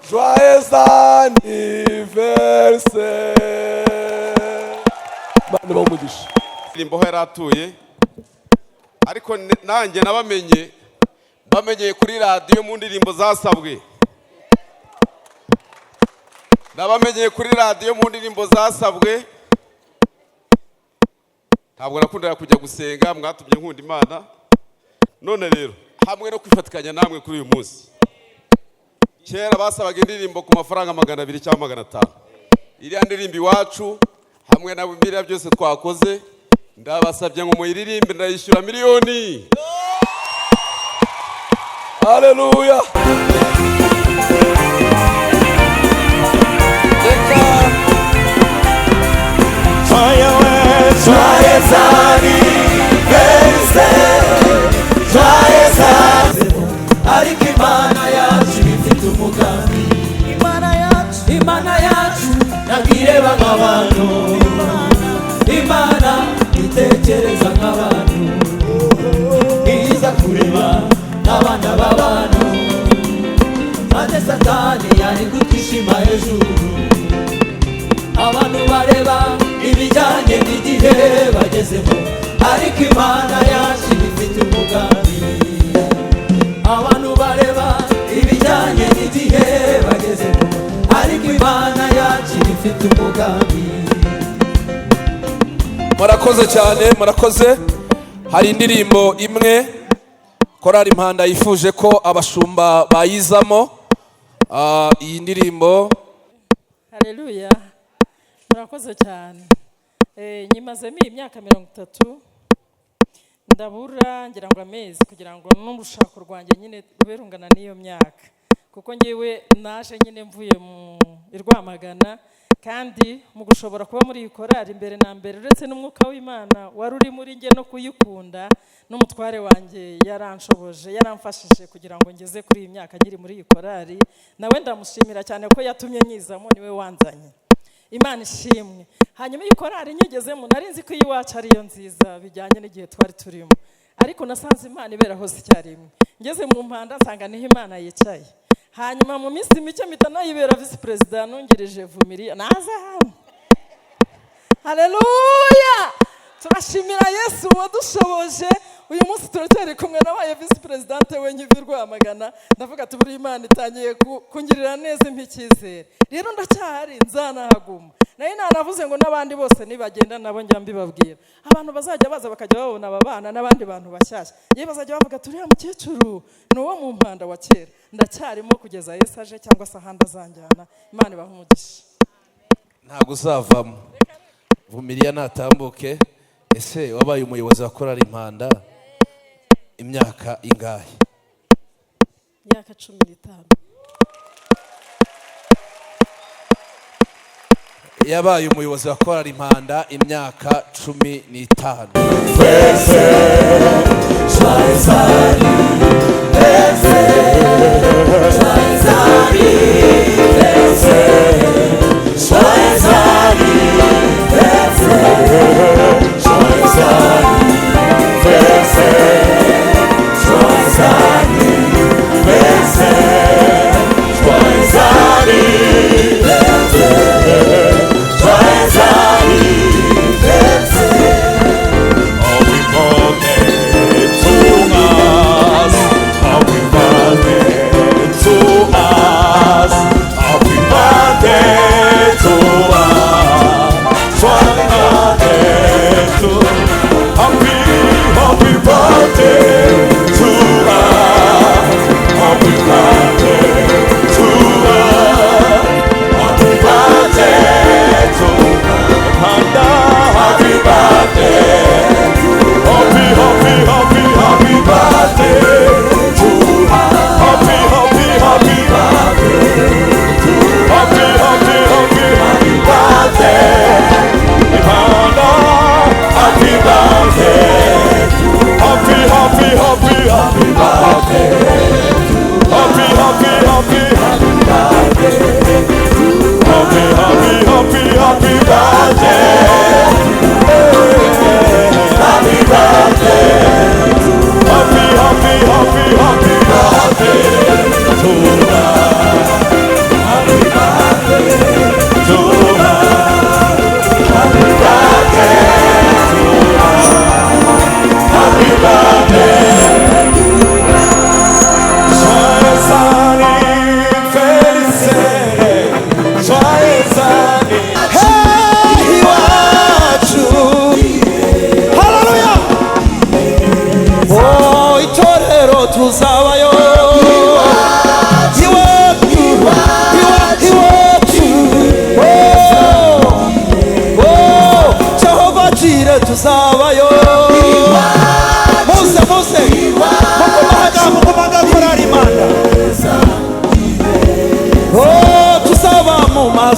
Joyeux anniversaire. Mane bamugisha. Imboho yaratuye. Ariko nanjye bamenye kuri radio mu ndirimbo zasabwe. Nabamenye kuri radio mu ndirimbo zasabwe. Ntabwo nakundira kujya gusenga, mwatumye nkunda Imana. None rero hamwe no kwifatikanya namwe kuri uyu munsi. Kera basabaga indirimbo ku mafaranga 200 cyangwa 500. Iriya ndirimbo iwacu hamwe na biriya byose twakoze ndabasabye ngo muyiririmbe ndayishyura miliyoni. Haleluya. Joyeux anniversaire. Ariko Imana yacu ifite umugambi. Imana yacu ntabwireba nk'abantu. Imana itekereza nk'abantu. Iza kureba n'abana b'abantu. Maze Satani yari gutishima hejuru. Abantu bareba ibijyanye n'igihe bagezemo. Ariko Imana yacu ifite umugambi. Abantu bareba ibijyanye n'igihe bagezemo. Ariko Imana yacu ifite umugambi. Murakoze cyane, murakoze. Hari indirimbo imwe Korali Impanda yifuje ko abashumba bayizamo. Iyi ndirimbo. Haleluya. Murakoze cyane. Nyimazemo imyaka 30. Ndabura ngira ngo amezi kugira ngo n'urushako rwanjye nyine ruberungana n'iyo myaka. Kuko ngiwe naje nyine mvuye mu Rwamagana kandi mu gushobora kuba muri ikorari imbere na mbere uretse n'umwuka w'Imana wari uri muri nge no kuyikunda n'umutware wanjye yaranshoboje yaramfashije kugira ngo ngeze kuri iyi myaka nkiri muri ikorari. Nawe ndamushimira cyane ko yatumye nyizamo, niwe wanzanye. Imana ishimwe. Hanyuma ikorari nyigezemo narinzi ko iwacu ari yo nziza bijyanye n'igihe twari turimo. Ariko nasanze Imana ibera hose icyarimwe. Ngeze mu Mpanda nsanga niho Imana yicaye. Hanyuma mu minsi mike mpita nayibera vice president nungirije Vumiriya naza hano. Haleluya. Turashimira Yesu wadushoboje. Uyu munsi turacyari kumwe nabaye vice president we Rwamagana. Ndavuga ati buri Imana itangiye kungirira neza impikizere. Rero ndacyahari nzanahaguma. Nayo nanavuze ngo n'abandi bose nibagenda nabo njya mbibabwira. Abantu bazajya baza bakajya babona ababana n'abandi bantu bashyashya. Ye bazajya bavuga turi ya mukecuru n'uwo mu Mpanda wa kera. Ndacyarimo kugeza Yesu aje cyangwa se ahandi azanjyana. Imana ibahe umugisha. Ntabwo uzavamo. Vumiriya natambuke. Ese wabaye umuyobozi wa Korali Impanda imyaka ingahe? Imyaka 15. Yabaye umuyobozi wa Korali Impanda imyaka 15. How we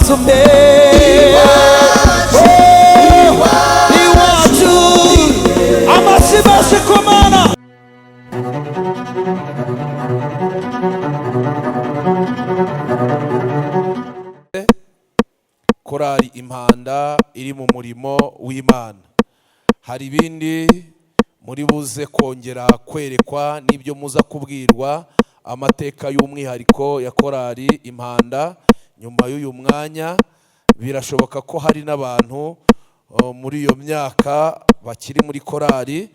iwacu mbe iwacu amashyi menshi ku Mana. korali impanda iri mu murimo w'Imana. Hari ibindi muri buze kongera kwerekwa n'ibyo muza kubwirwa amateka y'umwihariko ya korali impanda. Nyuma y'uyu mwanya birashoboka ko hari n'abantu muri iyo myaka bakiri muri korali,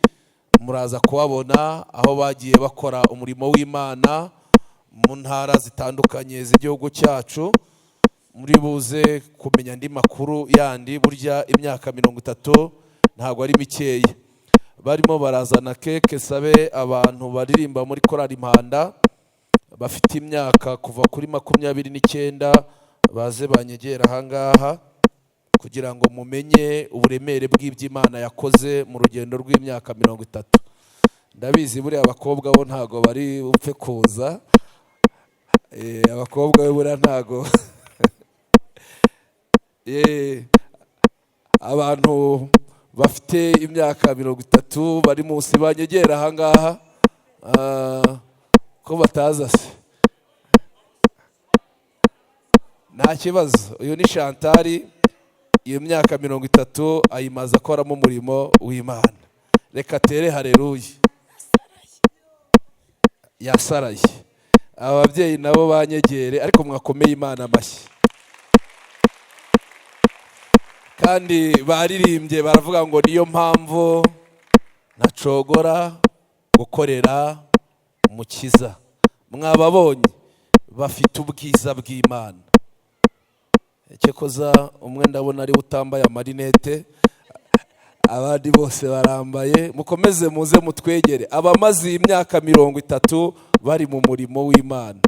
muraza kubabona aho bagiye bakora umurimo w'Imana mu ntara zitandukanye z'igihugu cyacu. Muri buze kumenya andi makuru yandi, burya imyaka 30 ntabwo ari mikeya. Barimo barazana keke, sabe abantu baririmba muri korali impanda bafite imyaka kuva kuri 29 baze banyegera ahangaha kugira ngo mumenye uburemere bw'iby'Imana yakoze mu rugendo rw'imyaka 30. Ndabizi buri abakobwa bo ntago bari upfe kuza, abakobwa be buri ntago abantu bafite imyaka 30 bari munsi banyegera ahangaha ko bataza se. Nta kibazo, uyu ni Chantal, iyo myaka 30 ayimaze akoramo umurimo w'Imana. Reka tere haleluya. Yasaraye. Ababyeyi nabo banyegere, ariko mwakomeye Imana amashyi. Kandi baririmbye baravuga ngo niyo mpamvu ntacogora gukorera Umukiza. Mwababonye bafite ubwiza bw'Imana. Cyekoza umwe ndabona ari utambaye amarinete, abandi bose barambaye. Mukomeze muze mutwegere abamaze imyaka 30 bari mu murimo w'Imana,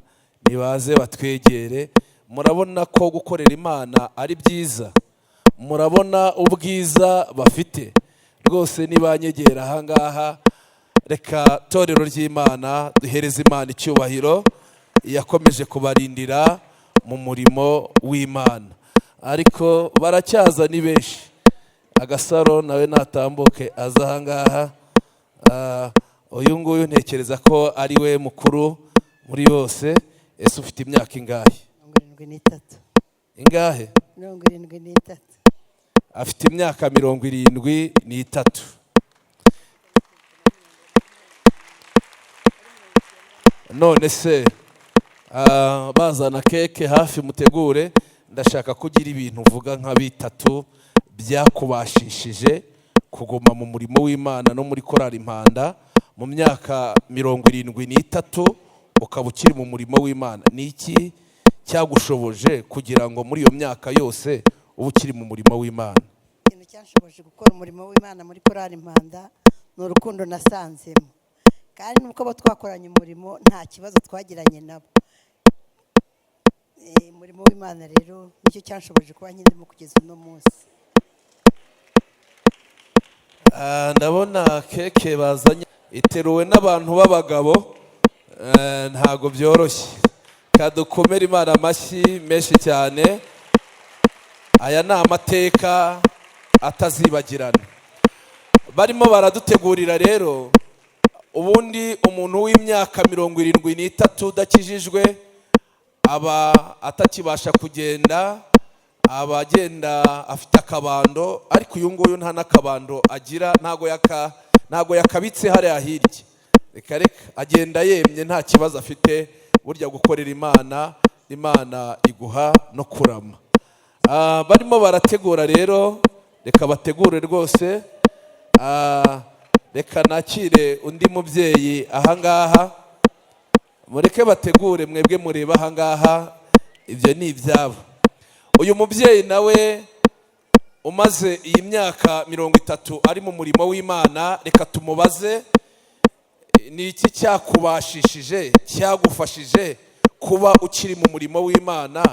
nibaze batwegere. Murabona ko gukorera Imana ari byiza, murabona ubwiza bafite rwose. Nibanyegera ahangaha, reka torero ry'Imana duhereze Imana icyubahiro yakomeje kubarindira mu murimo w'Imana. Ariko baracyaza ni benshi. Agasaro nawe natambuke aza ahangaha. Uyu nguyu ntekereza ko ari we mukuru muri bose. Ese ufite imyaka ingahe? 73. Ingahe? 73. Afite imyaka 73. None se bazana keke hafi mutegure. Ndashaka kugira ibintu uvuga nka bitatu byakubashishije kuguma mu murimo w'Imana no muri korali impanda mu myaka 73 ukaba ukiri mu murimo w'Imana. Ni iki cyagushoboje kugira ngo muri iyo myaka yose uba ukiri mu murimo w'Imana? Ikintu cyanshoboje gukora umurimo w'Imana muri korali impanda ni urukundo nasanzemo, kandi nuko abo twakoranye umurimo nta kibazo twagiranye nabo. Umurimo w'Imana rero nicyo cyanshoboje kuba nkindimo kugeza uno munsi. Ndabona keke bazanye iteruwe n'abantu b'abagabo, ntago byoroshye. Kadukomera Imana amashyi menshi cyane. Aya ni amateka atazibagirana. Barimo baradutegurira rero. Ubundi umuntu w'imyaka 73 udakijijwe aba atakibasha kugenda, abagenda afite akabando, ariko uyu nguyu nta n'akabando agira, ntago yakabitse hariya hirya. Reka agenda yemye, nta kibazo afite. Burya gukorera Imana, Imana iguha no kurama. Barimo barategura rero, reka bategure rwose. Reka nakire undi mubyeyi ahangaha. Mureke bategure, mwebwe mureba ahangaha, ibyo ni ibyabo. Uyu mubyeyi nawe umaze iyi myaka 30 ari mu murimo w'Imana, reka tumubaze ni iki cyakubashishije, cyagufashije kuba ukiri mu murimo w'Imana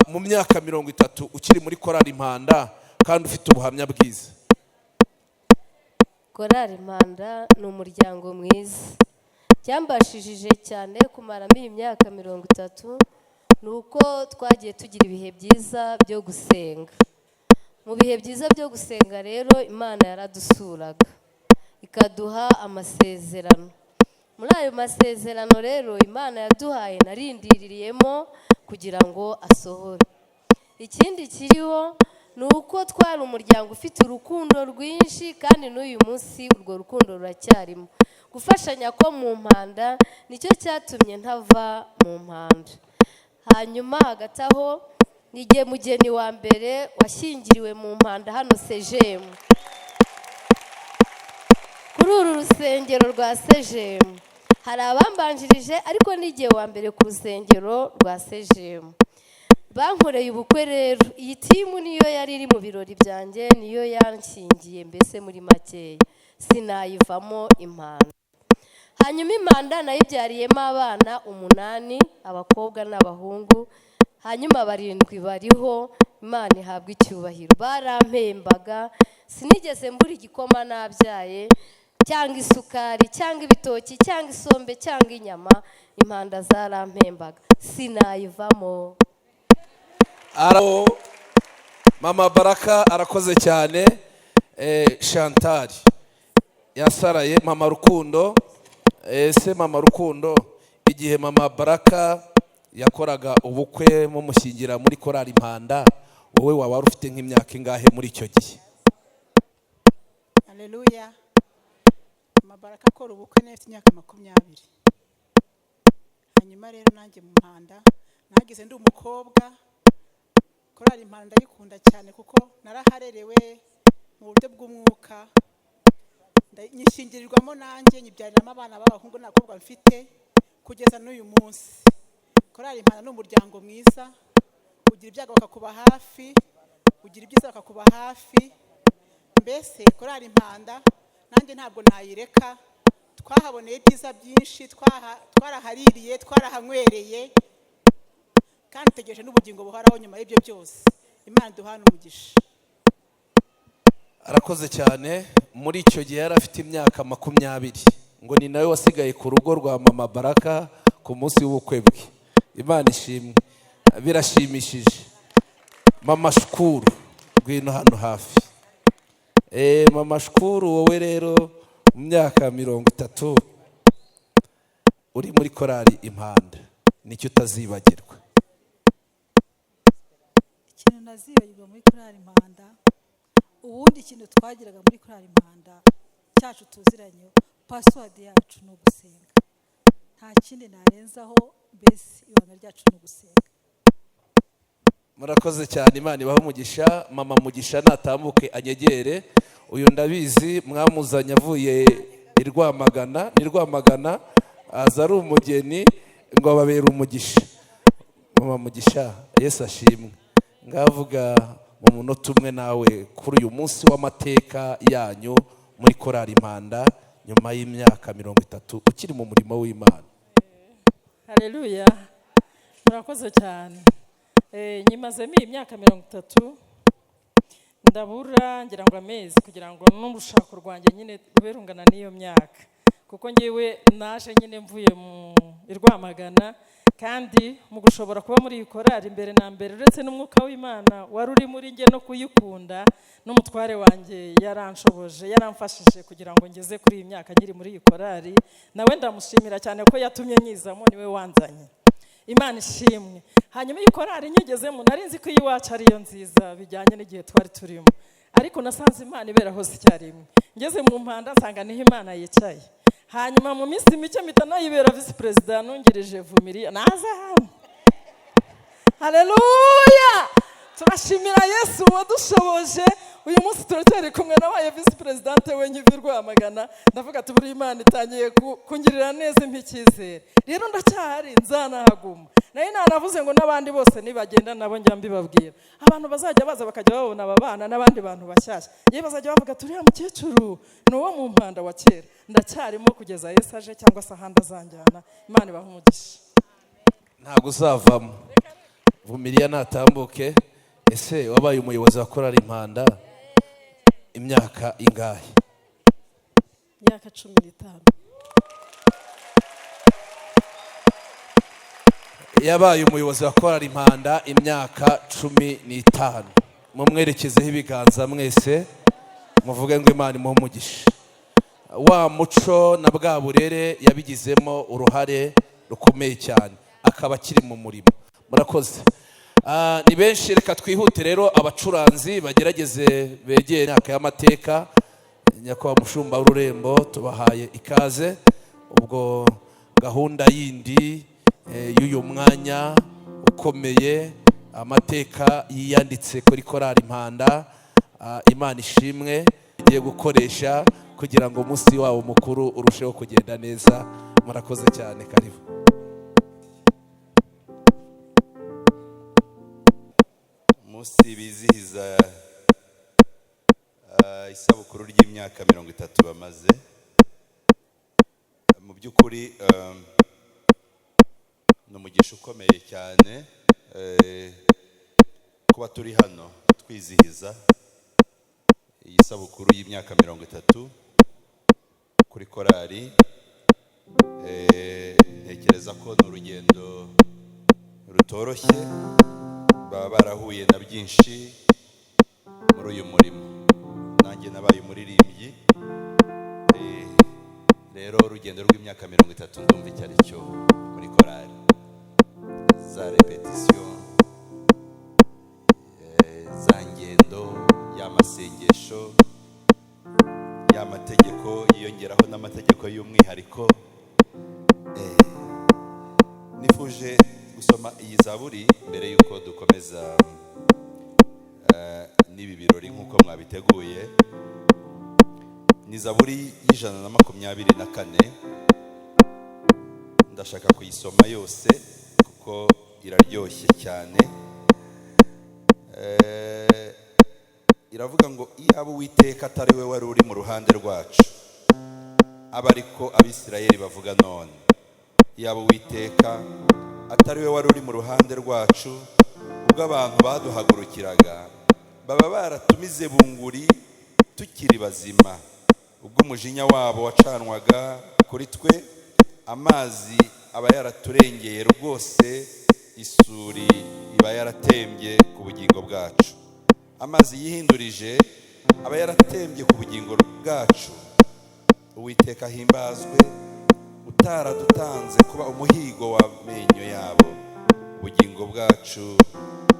mu myaka 30 ukiri muri korali impanda kandi ufite ubuhamya bwiza. Korali impanda ni umuryango mwiza. Cyambashishije cyane kumaramo iyi myaka 30 ni uko twagiye tugira ibihe byiza byo gusenga. Mu bihe byiza byo gusenga rero Imana yaradusuraga ikaduha amasezerano. Muri ayo masezerano rero Imana yaduhaye narindiririyemo kugira ngo asohore. Ikindi kiriho ni uko twari umuryango ufite urukundo rwinshi, kandi n'uyu munsi urwo rukundo ruracyarimo. Gufashanya ko mu mpanda nicyo cyatumye ntava mu mpanda. Hanyuma hagati aho nigiye mugeni wa mbere washyingiriwe mu mpanda hano CGM, kuri uru rusengero rwa CGM. Hari abambanjirije ariko nigiye wa mbere ku rusengero rwa CGM. Bankoreye ubukwe rero, iyi timu niyo yari iri mu birori byanjye, niyo yanshingiye, mbese muri makeya sinayivamo impanda. Hanyuma impanda nayibyariyemo abana 8, abakobwa n'abahungu, hanyuma 7 bariho. Imana ihabwa icyubahiro. Barampembaga, sinigeze mbura igikoma nabyaye, cyangwa isukari, cyangwa ibitoki, cyangwa isombe, cyangwa inyama. Impanda zarampembaga, sinayivamo. Mama Baraka arakoze cyane. Chantal yasaraye. Mama Rukundo, ese Mama Rukundo, igihe Mama Baraka yakoraga ubukwe mu mushyingira muri korali Impanda, wowe waba ufite nk'imyaka ingahe muri icyo gihe? Haleluya. Mama Baraka akora ubukwe nefite imyaka 20. Hanyuma rero nanjye mu Mpanda nagize ndi umukobwa. Korali Impanda ndayikunda cyane kuko naraharerewe mu buryo bw'umwuka. Nyishingirirwamo nanjye nyibyariramo abana b'abahungu n'abakobwa mfite kugeza n'uyu munsi. Korali Impanda ni umuryango mwiza, ugira ibyago bakakuba hafi, ugira ibyiza bakakuba hafi. Mbese Korali Impanda nanjye ntabwo nayireka. Twahaboneye ibyiza byinshi, twarahaririye, twarahanywereye, kandi tegereje n'ubugingo buhoraho nyuma y'ibyo byose. Imana duhana umugisha. Arakoze cyane. Muri icyo gihe yari afite imyaka 20, ngo ni nawe wasigaye ku rugo rwa Mama Baraka ku munsi w'ubukwe bwe. Imana ishimwe, birashimishije. Mama Shukuru, ngwino hano hafi. Mama Shukuru, wowe rero mu myaka 30 uri muri korali Impanda, nicyo utazibagirwa? Ikintu nazibagirwa muri korali Impanda, ubundi ikintu twagiraga muri korali Impanda cyacu tuziranye, password yacu no gusenga. Nta kindi narenzaho, mbese ibanga ryacu no gusenga. Murakoze cyane. Imana ibahe umugisha. Mama Mugisha natambuke anyegere. Uyu ndabizi mwamuzanye avuye i Rwamagana, ni Rwamagana, aza ari umugeni ngo ababere umugisha. Mama Mugisha, Yesu ashimwe. Ngavuga mu munota umwe nawe kuri uyu munsi w'amateka yanyu muri korali Impanda nyuma y'imyaka 30 ukiri mu murimo w'Imana. Haleluya. Murakoze cyane. Nyimazemo imyaka 30, ndabura ngira ngo amezi kugira ngo n'urushako rwanjye nyine rube rungana n'iyo myaka, kuko ngewe naje nyine mvuye mu Rwamagana, kandi mu gushobora kuba muri iyi korali imbere na mbere, uretse n'umwuka w'Imana wari uri muri nge no kuyikunda, n'umutware wanjye yaranshoboje, yaramfashije kugira ngo ngeze kuri iyi myaka nkiri muri iyi korali. Nawe ndamushimira cyane ko yatumye nyizamo, niwe wanzanye. Imana ishimwe. Hanyuma iyi korali nyigezemo nari nzi ko iwacu ariyo nziza bijyanye n'igihe twari turimo, ariko nasanze Imana ibera hose icyarimwe. Ngeze mu Mpanda nsanga niho Imana yicaye. Hanyuma mu minsi mike mpita nayibera visi perezida nungirije Vumiriya, naza hano. Haleluya. Turashimira Yesu wadushoboje. Uyu munsi turacyari kumwe nabaye visi presidente we nkivi Rwamagana. Ndavuga ati buri Imana itangiye kungirira neza impikizere. Rero ndacyahari, nzanahaguma. Nayo nanavuze ngo n'abandi bose nibagenda nabo njya mbibabwira. Abantu bazajya baza bakajya babona aba bana n'abandi bantu bashyashya. Ye bazajya bavuga turi ya mukecuru n'uwo mu Mpanda wa kera. Ndacyarimo kugeza Yesu aje cyangwa se ahandi azanjyana. Imana ibahe umugisha. Ntabwo uzavamo. Vumiriya natambuke. Ese wabaye umuyobozi wa korali Impanda imyaka ingahe? Imyaka 15. yabaye umuyobozi wa korali Impanda imyaka 15. Mumwerekezeho ibiganza mwese muvuge ngo Imana imuhe umugisha. Wa muco na bwa burere yabigizemo uruhare rukomeye cyane, akaba akiri mu murimo. Murakoze. Ni benshi, reka twihute rero abacuranzi bagerageze begere imyaka y'amateka. Nyakubahwa mushumba w'ururembo tubahaye ikaze. Ubwo gahunda yindi y'uyu mwanya ukomeye, amateka yiyanditse kuri korali Impanda, Imana ishimwe igiye gukoresha kugira ngo umunsi wabo mukuru urusheho kugenda neza. Murakoze cyane, karibu. Umunsi bizihiza isabukuru ry'imyaka 30 bamaze. Mu by'ukuri n'umugisha ukomeye cyane kuba turi hano twizihiza iyi sabukuru y'imyaka 30 kuri korali. Ntekereza ko n'urugendo rutoroshye, baba barahuye na byinshi muri uyu murimo. Nanjye nabaye umuririmbyi, rero urugendo rw'imyaka 30 ndumva icyo ari cyo muri korali. Za repetition, za ngendo, y'amasengesho, y'amategeko, yiyongeraho n'amategeko y'umwihariko. Nifuje gusoma iyi zaburi mbere yuko dukomeza n'ibi birori nk'uko mwabiteguye. Ni zaburi y'124. Ndashaka kuyisoma yose kuko iraryoshye cyane. Iravuga ngo iyaba Uwiteka atari we wari uri mu ruhande rwacu, aba ariko Abisirayeli bavuga none. Iyaba Uwiteka atari we wari uri mu ruhande rwacu, ubwo abantu baduhagurukiraga baba baratumize bunguri tukiri bazima. Ubwo umujinya wabo wacanwaga kuri twe, amazi aba yaraturengeye rwose, isuri iba yaratembye ku bugingo bwacu. Amazi yihindurije aba yaratembye ku bugingo bwacu. Uwiteka ahimbazwe, utaradutanze kuba umuhigo w'amenyo yabo. Ubugingo bwacu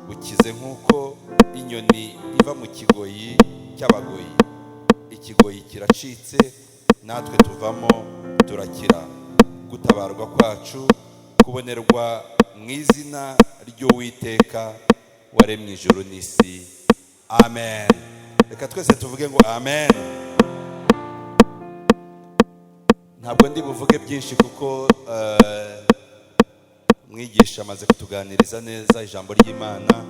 bukize nk'uko inyoni iva mu kigoyi cy'abagoyi. Ikigoyi kiracitse, natwe tuvamo turakira. Gutabarwa kwacu kubonerwa mu izina ry'Uwiteka waremye ijuru n'isi. Amen. Reka twese tuvuge ngo amen. Ntabwo ndi buvuge byinshi kuko mwigisha amaze kutuganiriza neza ijambo ry'Imana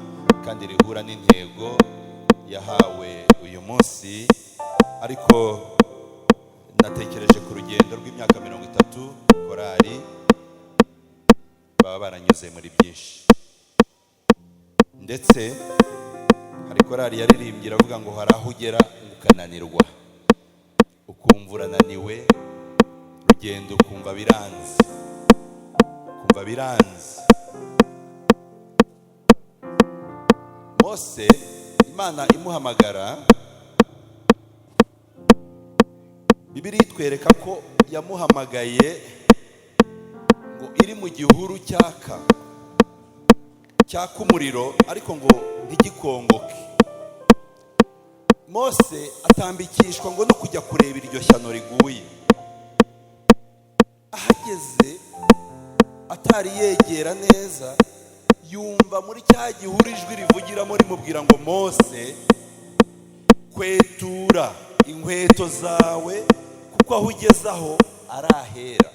kandi rihura n'intego yahawe uyu munsi. Ariko natekereje ku rugendo rw'imyaka 30 korali baba baranyuze muri byinshi, ndetse hari korali yaririmbye iravuga ngo hari aho ugera ukananirwa, ukumva urananiwe, rugendo ukumva biranze, Mose Imana imuhamagara, Bibiliya itwereka ko yamuhamagaye ngo iri mu gihuru cyaka umuriro, ariko ngo ntigikongoke. Mose atambikishwa ngo no kujya kureba iryo shyano riguye. Ahageze atari yegera neza, yumva muri cya gihuru ijwi rivugiramo rimubwira ngo Mose, kwetura inkweto zawe kuko aho ugezaho arahera.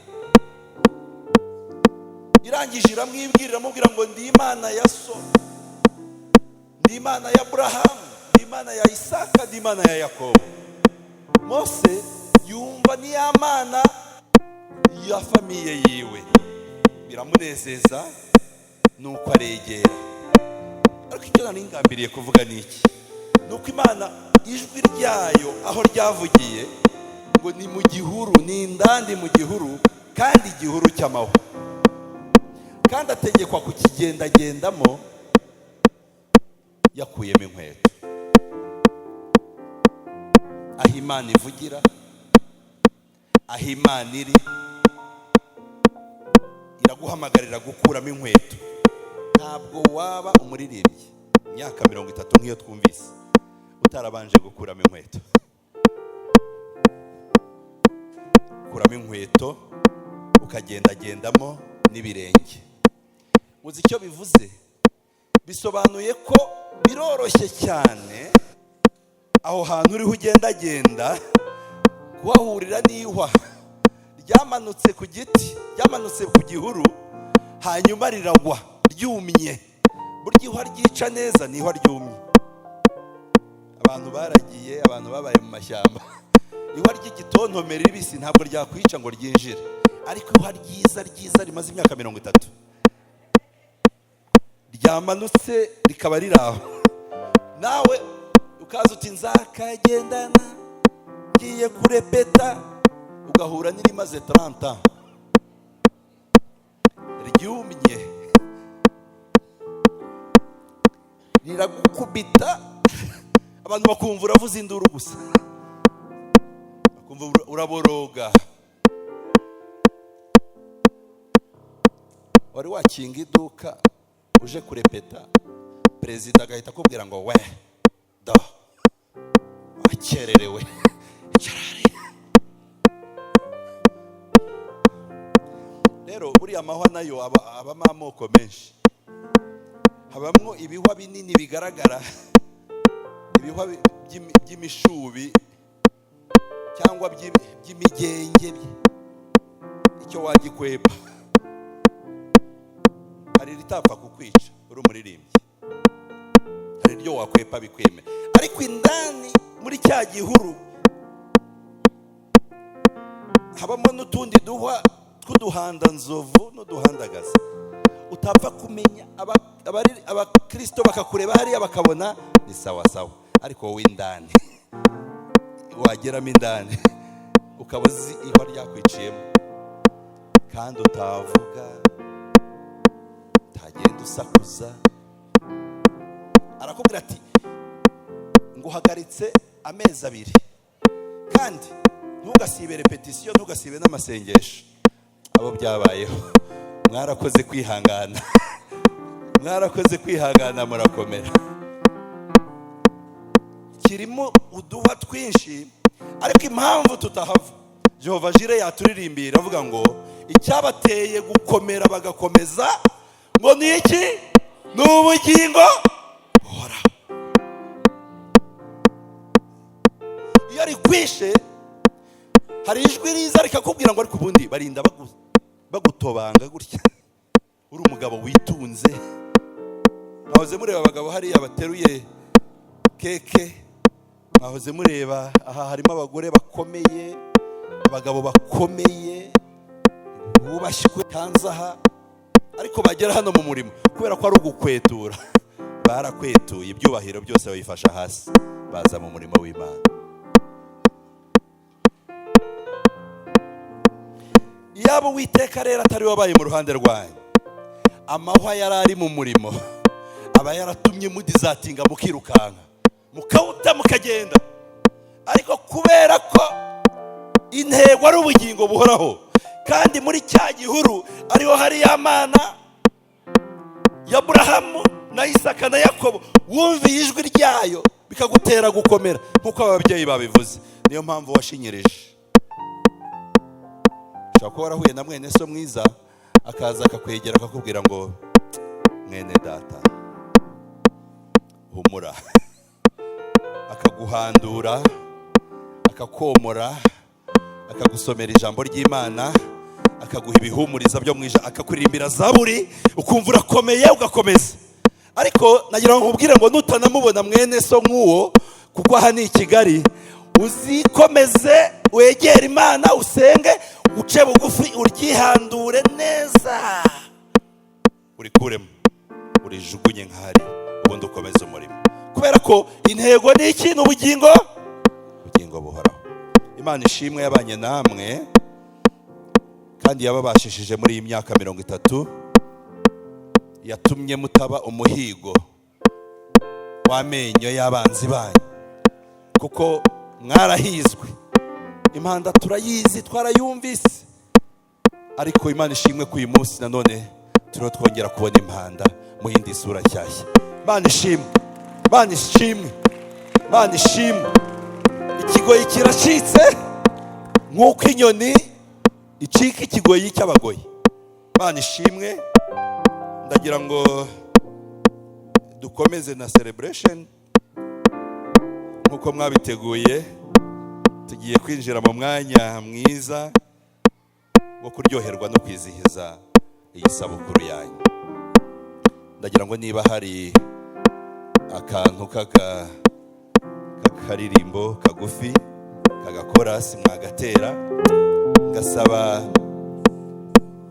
Irangije iramwibwira, iramubwira ngo ndi Imana ya so, ndi Imana ya Aburahamu, ndi Imana ya Isaka, ndi Imana ya Yakobo. Mose yumva ni ya Mana ya famiye yiwe, biramunezeza nuko aregera. Ariko icyo nari ngambiriye kuvuga ni iki? Nuko Imana ijwi ryayo aho ryavugiye ngo ni mu gihuru, ni indandi mu gihuru, kandi igihuru cy'amahwa. kandi ategekwa kukigendagendamo yakuyemo inkweto. Aho Imana ivugira, aho Imana iri, iraguhamagarira gukuramo inkweto. Ntabwo waba umuririmbyi imyaka 30 nk'iyo twumvise utarabanje gukuramo inkweto. Kuramo inkweto ukagendagendamo n'ibirenge. Uzi icyo bivuze? Bisobanuye ko biroroshye cyane aho hantu uriho ugendagenda kuhahurira n'ihwa ryamanutse ku giti, ryamanutse ku gihuru, hanyuma riragwa ryumye. Burya ihwa ryica neza ni ihwa ryumye. Abantu baragiye, abantu babaye mu mashyamba, ihwa ry'igitontomere ribisi ntabwo ryakwica ngo ryinjire, ariko ihwa ryiza rimaze imyaka 30 ryamanutse rikaba riraho, nawe ukaza uti nzakagendana ngiye kurepeta, ugahura n'irimaze 30 ryumye, riragukubita, abantu bakumva uravuza induru gusa, bakumva uraboroga. Wari wakinga iduka uje kurepeta, perezida agahita akubwira ngo we do wakererewe, icarare. Rero buriya amahwa nayo abamo amoko menshi. Habamwo ibihwa binini bigaragara, ibihwa by'imishubi cyangwa by'imigenge, icyo wagikwepa. Hari ritapfa kukwica uri umuririmbyi, hari iryo wakwepa bikweme, ariko indani muri cya gihuru habamo n'utundi duhwa tw'uduhanda nzovu n'uduhandagaza utapfa kumenya. Abakristo bakakureba hariya bakabona ni sawa sawa, ariko wowe indani wageramo indani ukaba uzi ihwa ryakwiciyemo, kandi utavuga, utagenda usakuza. Arakubwira ati nguhagaritse amezi 2, kandi ntugasibe repetition, ntugasibe n'amasengesho. Abo byabayeho, mwarakoze kwihangana, mwarakoze kwihangana, murakomera. Kirimo uduha twinshi, ariko impamvu tutahava, Jehova Jire yaturirimbira avuga ngo icyabateye gukomera bagakomeza ngo ni iki? Ni ubugingo buhoraho. Iyo rikwishe hari ijwi riza rikakubwira ngo ariko ubundi barinda bagutobanga gutya, uri umugabo witunze. Mwahoze mureba abagabo hariya bateruye keke, mwahoze mureba aha harimo abagore bakomeye, abagabo bakomeye bubashywe hanze aha, ariko bagera hano mu murimo kubera ko ari ugukwetura, barakwetuye, ibyubahiro byose babifasha hasi, baza mu murimo w'Imana. Yaba Uwiteka rero atari wabaye mu ruhande rwanyu, amahwa yari ari mu murimo, aba yaratumye mudizatinga mukirukanka, mukawuta mukagenda. Ariko kubera ko intego ari ubugingo buhoraho, kandi muri cya gihuru ariho hari ya mana ya Aburahamu na Isaka na Yakobo, wumviye ijwi ryayo bikagutera gukomera nk'uko ababyeyi babivuze. Niyo mpamvu washinyirije. Ushobora kuba warahuye na mwene so mwiza, akaza akakwegera akakubwira ngo mwene data humura, akaguhandura, akakomora, akagusomera ijambo ry'Imana, akaguha ibihumuriza byo mwijana, akakuririmbira zaburi, ukumva urakomeye ugakomeza. Ariko nagira ngo nkubwire ngo nutanamubona mwene so nk'uwo, kuko aha ni i Kigali, uzikomeze wegere Imana, usenge, uce bugufi, uryihandure neza, urikuremo, urijugunye nk'ahari, ubundi ukomeze umurimo. Kubera ko intego ni iki? Ni ubugingo buhoraho. Imana ishimwe yabanye namwe, kandi yababashishije muri iyi myaka 30 yatumye mutaba umuhigo w'amenyo y'abanzi banyu, kuko mwarahizwe. Impanda turayizi, twarayumvise, ariko Imana ishimwe ko uyu munsi nanone turiho twongera kubona impanda mu yindi sura nshyashya. Imana ishimwe, Imana ishimwe, Imana ishimwe. Ikigoyi kiracitse nk'uko inyoni icika ikigoyi cy'abagoyi. Imana ishimwe. Ndagira ngo dukomeze na celebration nk'uko mwabiteguye. Tugiye kwinjira mu mwanya mwiza wo kuryoherwa no kwizihiza iyi sabukuru yanyu. Ndagira ngo niba hari akantu k'akaririmbo kagufi kagakorasi mwagatera, ngasaba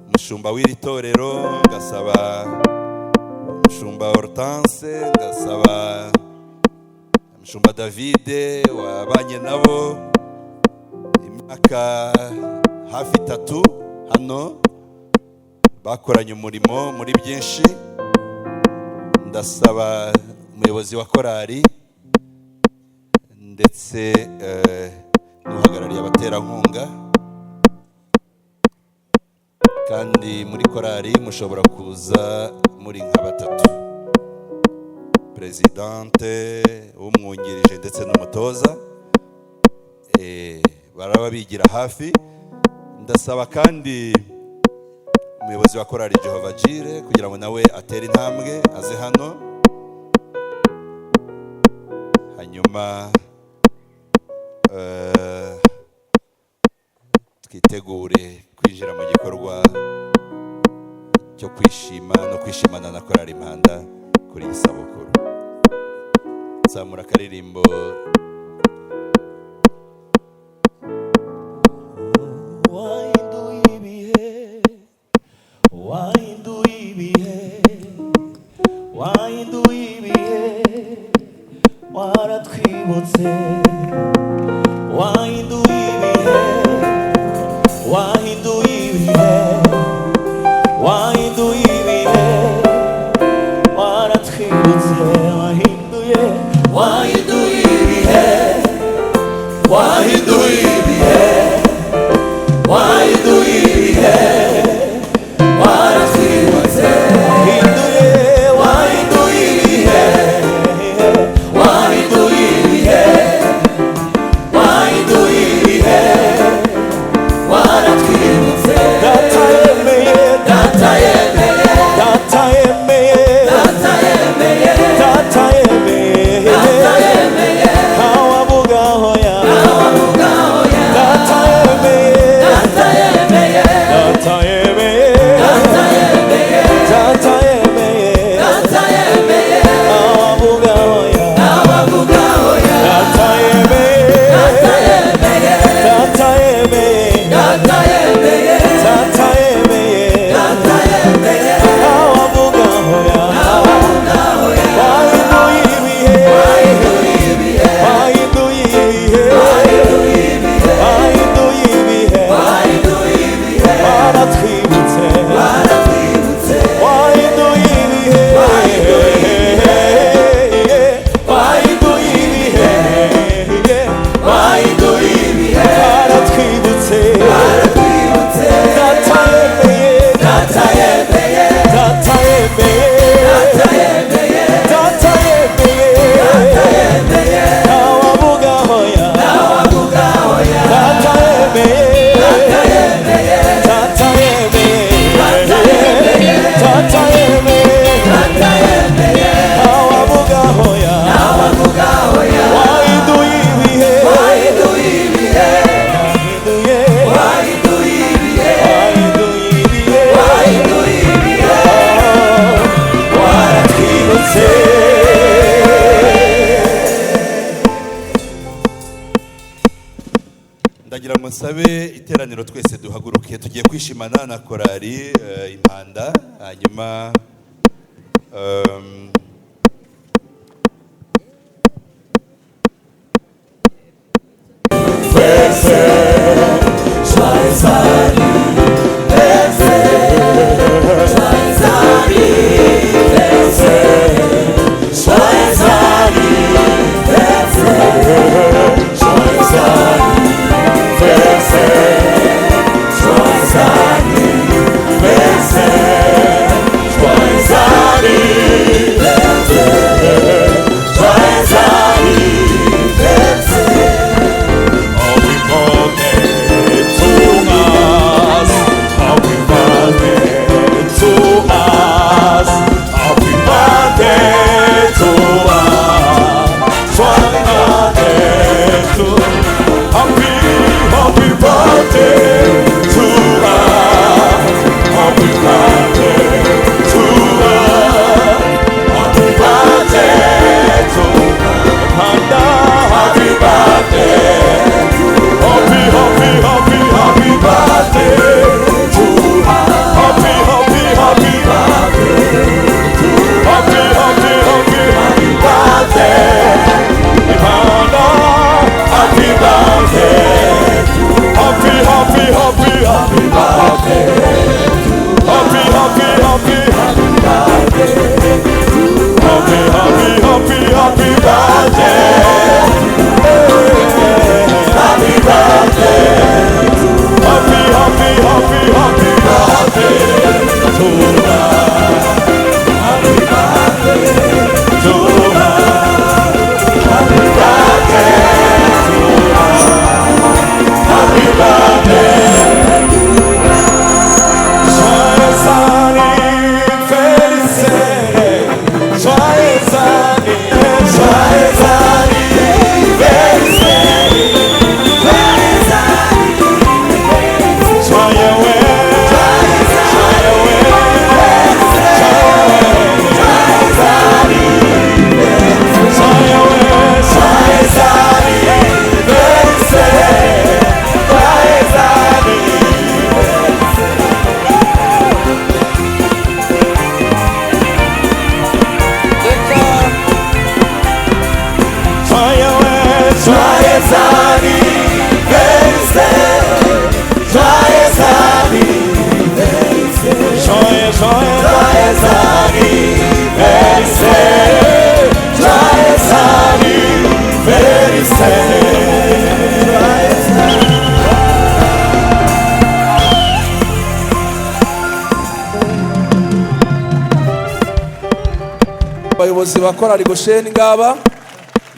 umushumba w'iri torero, ngasaba umushumba Hortense, ngasaba umushumba Davide wabanye nabo imyaka hafi 3 hano, bakoranye umurimo muri byinshi. Ndasaba umuyobozi wa korali ndetse n'uhagarariye abaterankunga, kandi muri korali mushobora kuza muri nka 3: Presidente, umwungirije ndetse n'umutoza, baraba bigira hafi. Ndasaba kandi umuyobozi wa korali Jehova Jire kugira ngo nawe atere intambwe aze hano, hanyuma twitegure kwinjira mu gikorwa cyo kwishima no kwishimana na korali Impanda kuri iyi sabukuru. Zamura akaririmbo. Waratwibutse, wahinduye ibihe, wahinduye ibihe, wahinduye ibihe, waratwibutse, wahinduye, wahinduye ibihe, wahinduye ibihe, wahinduye ibihe, waratwibutse, wahinduye, wahinduye ibihe, wahinduye ibihe, wahinduye ibihe, waratwibutse. Data yemeye, data yemeye, data yemeye, data yemeye, data yemeye, data yemeye, hawavuga hoya, hawavuga hoya, data yemeye, data yemeye, data yemeye, data yemeye, data yemeye, data yemeye, hawavuga hoya, hawavuga hoya, data yemeye, data yemeye, data yemeye, data yemeye, data yemeye, data yemeye, hawavuga hoya, hawavuga hoya, wahinduye ibihe, wahinduye ibihe, wahinduye ibihe, wahinduye ibihe, wahinduye ibihe, wahinduye ibihe, waratwibutse, waratwibutse, wahinduye ibihe, wahinduye ibihe, wahinduye ibihe, wahinduye ibihe, waratwibutse, waratwibutse, data yemeye, data yemeye, data yemeye, data yemeye, data yemeye, data yemeye, hawavuga hoya, hawavuga hoya, data yemeye, data yemeye, data yemeye, data yemeye, data yemeye, data yemeye, hawavuga hoya, hawavuga hoya, wahinduye ibihe, wahinduye ibihe, wahinduye, wahinduye ibihe, wahinduye ibihe, wahinduye ibihe, waratwibutse. Ndagira ngo nsabe iteraniro twese duhaguruke, tugiye kwishimana na korali Impanda. Hanyuma Schweizari, abayobozi ba korali Gosheni ngaba,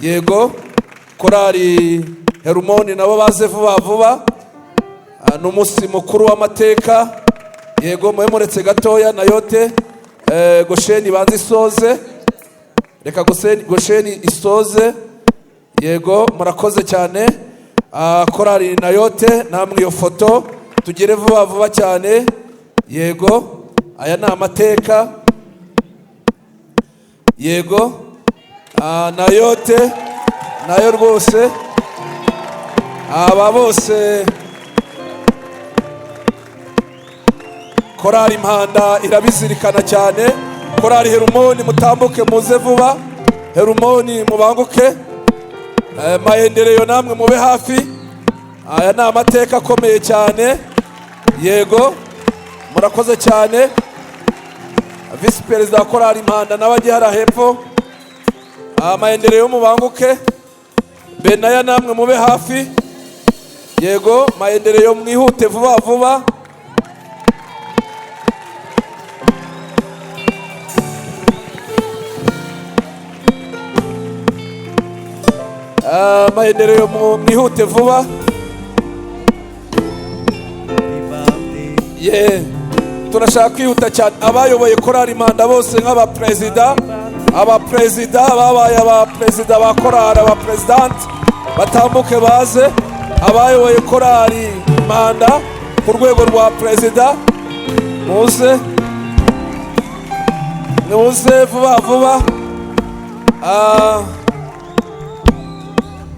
yego korali Herumoni nabo baze vuba vuba, n'umunsi mukuru w'amateka, yego mwe muretse gatoya na yote Gosheni banze isoze, reka Gosheni isoze, yego murakoze cyane. Korali na yote namwe iyo foto tugere vuba vuba cyane, yego aya ni amateka, yego na yote nayo rwose aba bose korali Impanda irabizirikana cyane. Korali Herumoni mutambuke muze vuba, Herumoni mubanguke, Maendeleo namwe mube hafi, aya ni amateka akomeye cyane, yego murakoze cyane. Visi Perezida wa korali Impanda n'abagihara hepfo, Maendeleo mubanguke, Benaya namwe mube hafi, yego Maendeleo mwihute vuba vuba. Maendeleo mwihute vuba. Turashaka kwihuta cyane. Abayoboye korali Impanda bose nk'abaperezida, abaperezida babaye abaperezida ba korali, abaperezidante batambuke baze. Abayoboye korali Impanda ku rwego rwa perezida muze vuba vuba.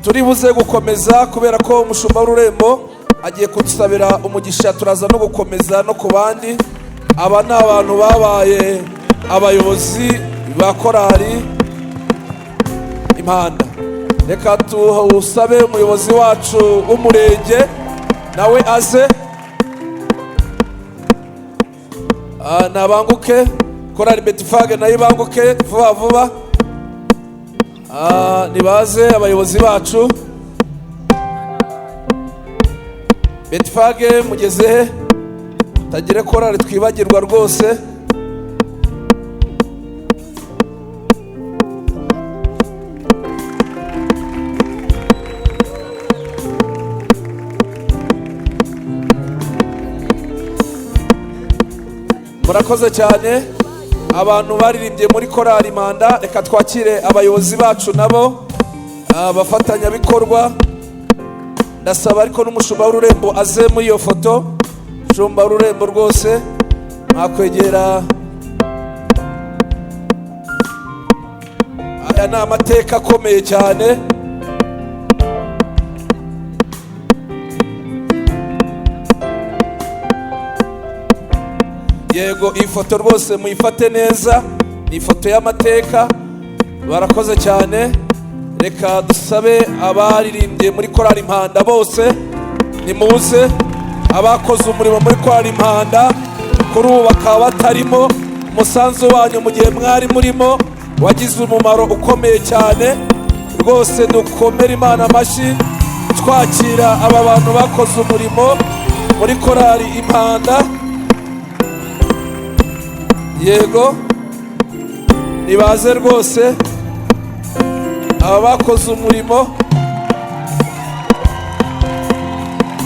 Turi buze gukomeza kubera ko umushumba w'ururembo agiye kudusabira umugisha, turaza no gukomeza no ku bandi. Aba ni abantu babaye abayobozi ba korali Impanda. Reka tusabe umuyobozi wacu w'umurenge nawe aze, nabanguke. Korali Betifage nayo ibanguke vuba vuba. Nibaze abayobozi bacu. Betifage mugeze he? Tagire korali twibagirwa rwose. Murakoze cyane abantu baririmbye muri korali Impanda. Reka twakire abayobozi bacu nabo bafatanya bikorwa. Ndasaba ariko n'umushumba w'ururembo aze muri iyo foto. Umushumba w'ururembo rwose mwakwegera. Aya ni amateka akomeye cyane. Yego iyi foto rwose muyifate neza, ni ifoto y'amateka. Barakoze cyane. Reka dusabe abaririmbye muri korali Impanda bose nimuze. Abakoze umurimo muri korali Impanda kuri ubu bakaba batarimo, umusanzu wanyu mu gihe mwari murimo wagize umumaro ukomeye cyane rwose. Dukomere Imana amashyi twakira aba bantu bakoze umurimo muri korali Impanda. Yego, nibaze rwose aba bakoze umurimo.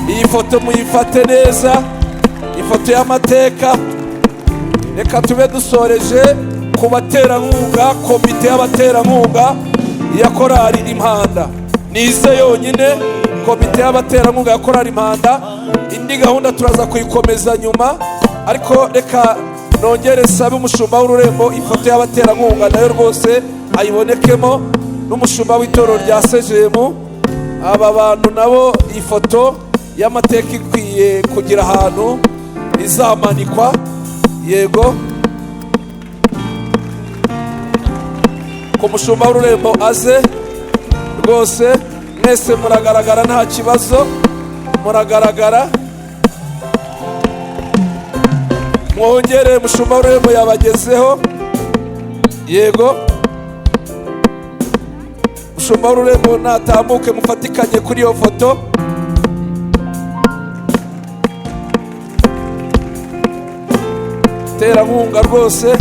Iyi foto muyifate neza, ifoto y'amateka. Reka tube dusoreje ku baterankunga, komite y'abaterankunga ya korali Impanda. Nize yonyine komite y'abaterankunga ya korali Impanda. Indi gahunda turaza kuyikomeza nyuma, ariko reka nongere sabe umushumba w'ururembo ifoto y'abaterankunga nayo rwose ayibonekemo, n'umushumba w'itorero rya CGM. Aba bantu nabo ifoto y'amateka ikwiye kugira ahantu izamanikwa. Yego, ku mushumba w'ururembo aze rwose. Mwese muragaragara nta kibazo, muragaragara. Mwongere, umushumba w'ururembo yabagezeho. Yego, umushumba w'ururembo natambuke mufatikanye kuri iyo foto. Terankunga rwose.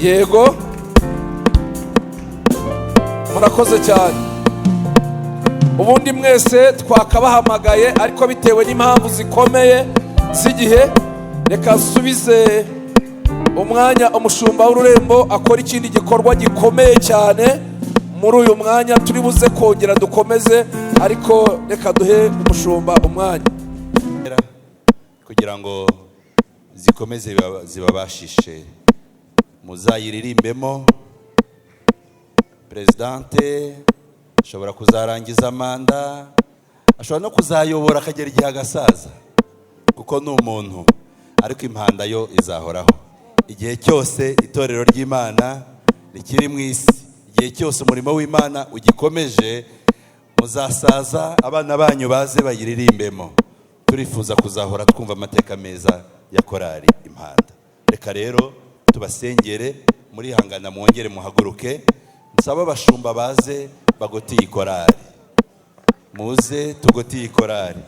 Yego, murakoze cyane. Ubundi mwese twakabahamagaye, ariko bitewe n'impamvu zikomeye z'igihe, reka subize umwanya umushumba w'ururembo akora ikindi gikorwa gikomeye cyane. Muri uyu mwanya turi buze kongera dukomeze, ariko reka duhe umushumba umwanya kugira ngo zikomeze zibabashishe. Muzayiririmbemo. Presidente ashobora kuzarangiza manda, ashobora no kuzayobora akagera igihe agasaza, kuko ni umuntu, ariko Impanda yo izahoraho igihe cyose. Itorero ry'Imana rikiri mu isi, igihe cyose umurimo w'Imana ugikomeje, muzasaza abana banyu baze bayiririmbemo. Turifuza kuzahora twumva amateka meza ya korali Impanda. Reka rero tubasengere, muri hangana mwongere muhaguruke. Nsaba abashumba baze bagote iyi korali. Muze tugote iyi korali.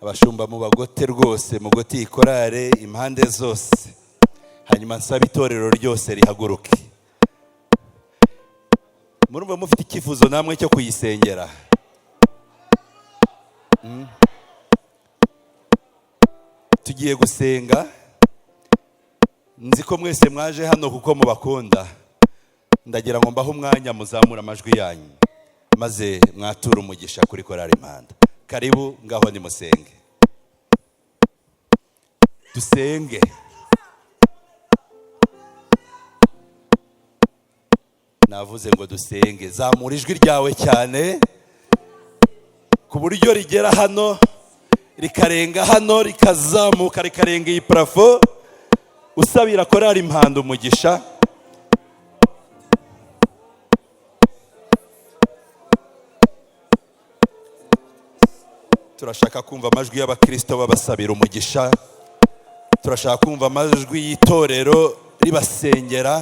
Abashumba mubagote rwose, mugote iyi korali impande zose. Hanyuma nsaba itorero ryose rihaguruke. Murumva mufite icyifuzo namwe cyo kuyisengera? Tugiye gusenga. Nzi ko mwese mwaje hano kuko mubakunda. Ndagira ngo mbaho umwanya muzamura amajwi yanyu, maze mwatura umugisha kuri korali Impanda. Karibu, ngaho ni musenge. Dusenge. Navuze ngo dusenge. Zamura ijwi ryawe cyane ku buryo rigera hano, rikarenga hano, rikazamuka, rikarenga iyi parafo. Usabira korali Impanda umugisha. Turashaka kumva amajwi y'abakristo babasabira umugisha. Turashaka kumva amajwi y'itorero ribasengera.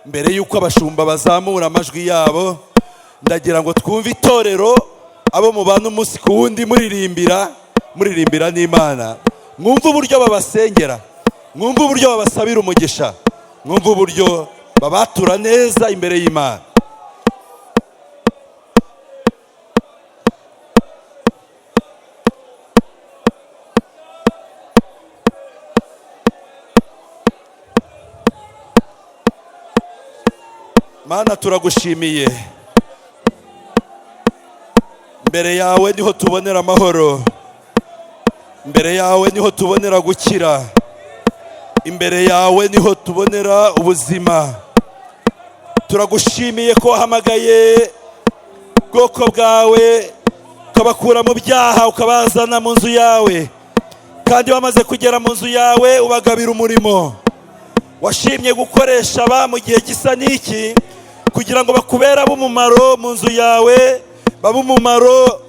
Mbere yuko abashumba bazamura amajwi yabo, ndagira ngo twumve itorero abo mubana umunsi ku wundi muririmbira n'Imana. Mwumve uburyo babasengera, mwumve uburyo babasabira umugisha, mwumve uburyo babatura neza imbere y'Imana. Mana, turagushimiye. Mbere yawe niho tubonera amahoro, imbere yawe niho tubonera gukira, imbere yawe niho tubonera ubuzima. Turagushimiye ko wahamagaye ubwoko bwawe, ukabakura mu byaha, ukabazana mu nzu yawe, kandi bamaze kugera mu nzu yawe ubagabira umurimo. Washimye gukoresha aba mu gihe gisa n'iki kugira ngo bakubere ab'umumaro mu nzu yawe, bab'umumaro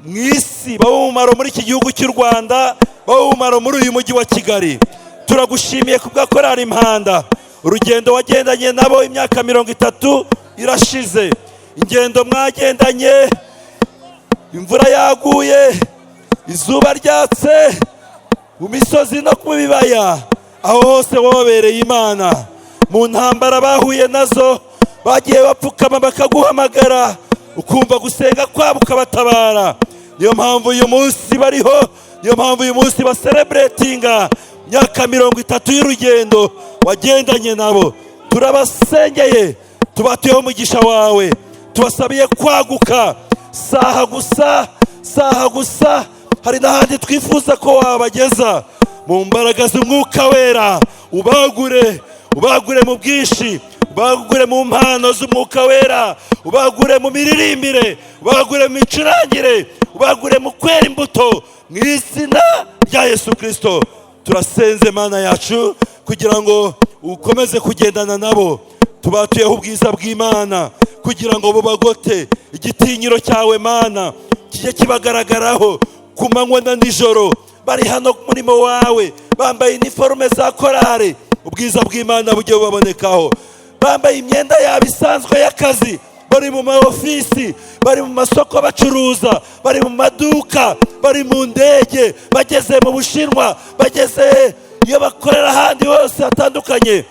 mu isi, babe umumaro muri iki gihugu cy'u Rwanda, babe umumaro muri uyu mujyi wa Kigali. Turagushimiye ku bwa korali Impanda, urugendo wagendanye nabo imyaka 30 irashize, ingendo mwagendanye, imvura yaguye, izuba ryatse, mu misozi no ku bibaya, aho hose wabereye Imana. Mu ntambara bahuye nazo, bagiye bapfukama bakaguhamagara, ukumva gusenga kwabo ukabatabara. Niyo mpamvu uyu munsi bariho, niyo mpamvu uyu munsi baserebretinga imyaka 30 y'urugendo wagendanye nabo. Turabasengeye, tubatuyeho umugisha wawe, tubasabiye kwaguka. Saha gusa hari n'ahandi twifuza ko wabageza. Mu mbaraga z'umwuka wera, ubagure mu bwinshi, ubagure mu mpano z'umwuka wera, ubagure mu miririmbire, ubagure mu micurangire, ubagure mu kwera imbuto, mu izina rya Yesu Kristo. Turasenze Mana yacu kugira ngo ukomeze kugendana nabo, tubatuyeho ubwiza bw'Imana kugira ngo bubagote. Igitinyiro cyawe Mana kijye kibagaragaraho ku manywa na nijoro, bari hano ku murimo wawe bambaye iniforume za korale, ubwiza bw'Imana bujye bubabonekaho, bambaye imyenda yabo isanzwe y'akazi, bari mu maofisi, bari mu masoko bacuruza, bari mu maduka, bari mu ndege, bageze mu Bushinwa, bageze iyo bakorera ahandi hose hatandukanye.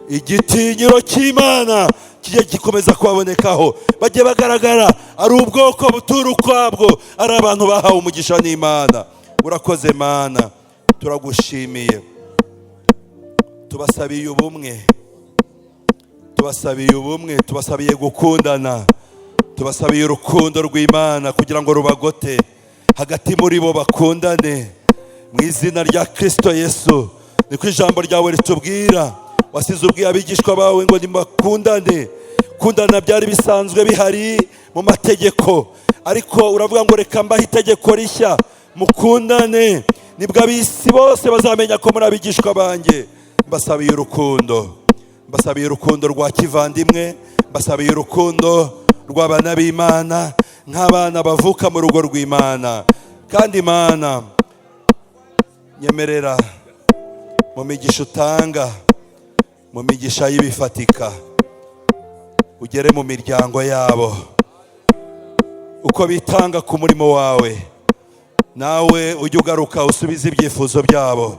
Igitinyiro cy'Imana kijye gikomeza kubabonekaho, bajye bagaragara ari ubwoko butura ukwabwo, ari abantu bahawe umugisha n'Imana. Urakoze Mana, turagushimiye. Tubasabiye ubumwe, tubasabiye gukundana, tubasabiye urukundo rw'Imana kugira ngo rubagote hagati muri bo, bakundane mu izina rya Kristo Yesu. Niko ijambo ryawe ritubwira, wasize ubwiye abigishwa bawe ngo nimakundane. Kundana byari bisanzwe bihari mu mategeko, ariko uravuga ngo reka mbahe itegeko rishya, mukundane, nibwo ab'isi bose bazamenya ko muri abigishwa banjye. Mbasabiye urukundo rwa kivandimwe, mbasabiye urukundo rw'abana b'Imana, nk'abana bavuka mu rugo rw'Imana. Kandi Imana, nyemerera mu migisha utanga, mu migisha y'ibifatika, ugere mu miryango yabo, uko bitanga ku murimo wawe, nawe ujye ugaruka usubize ibyifuzo byabo.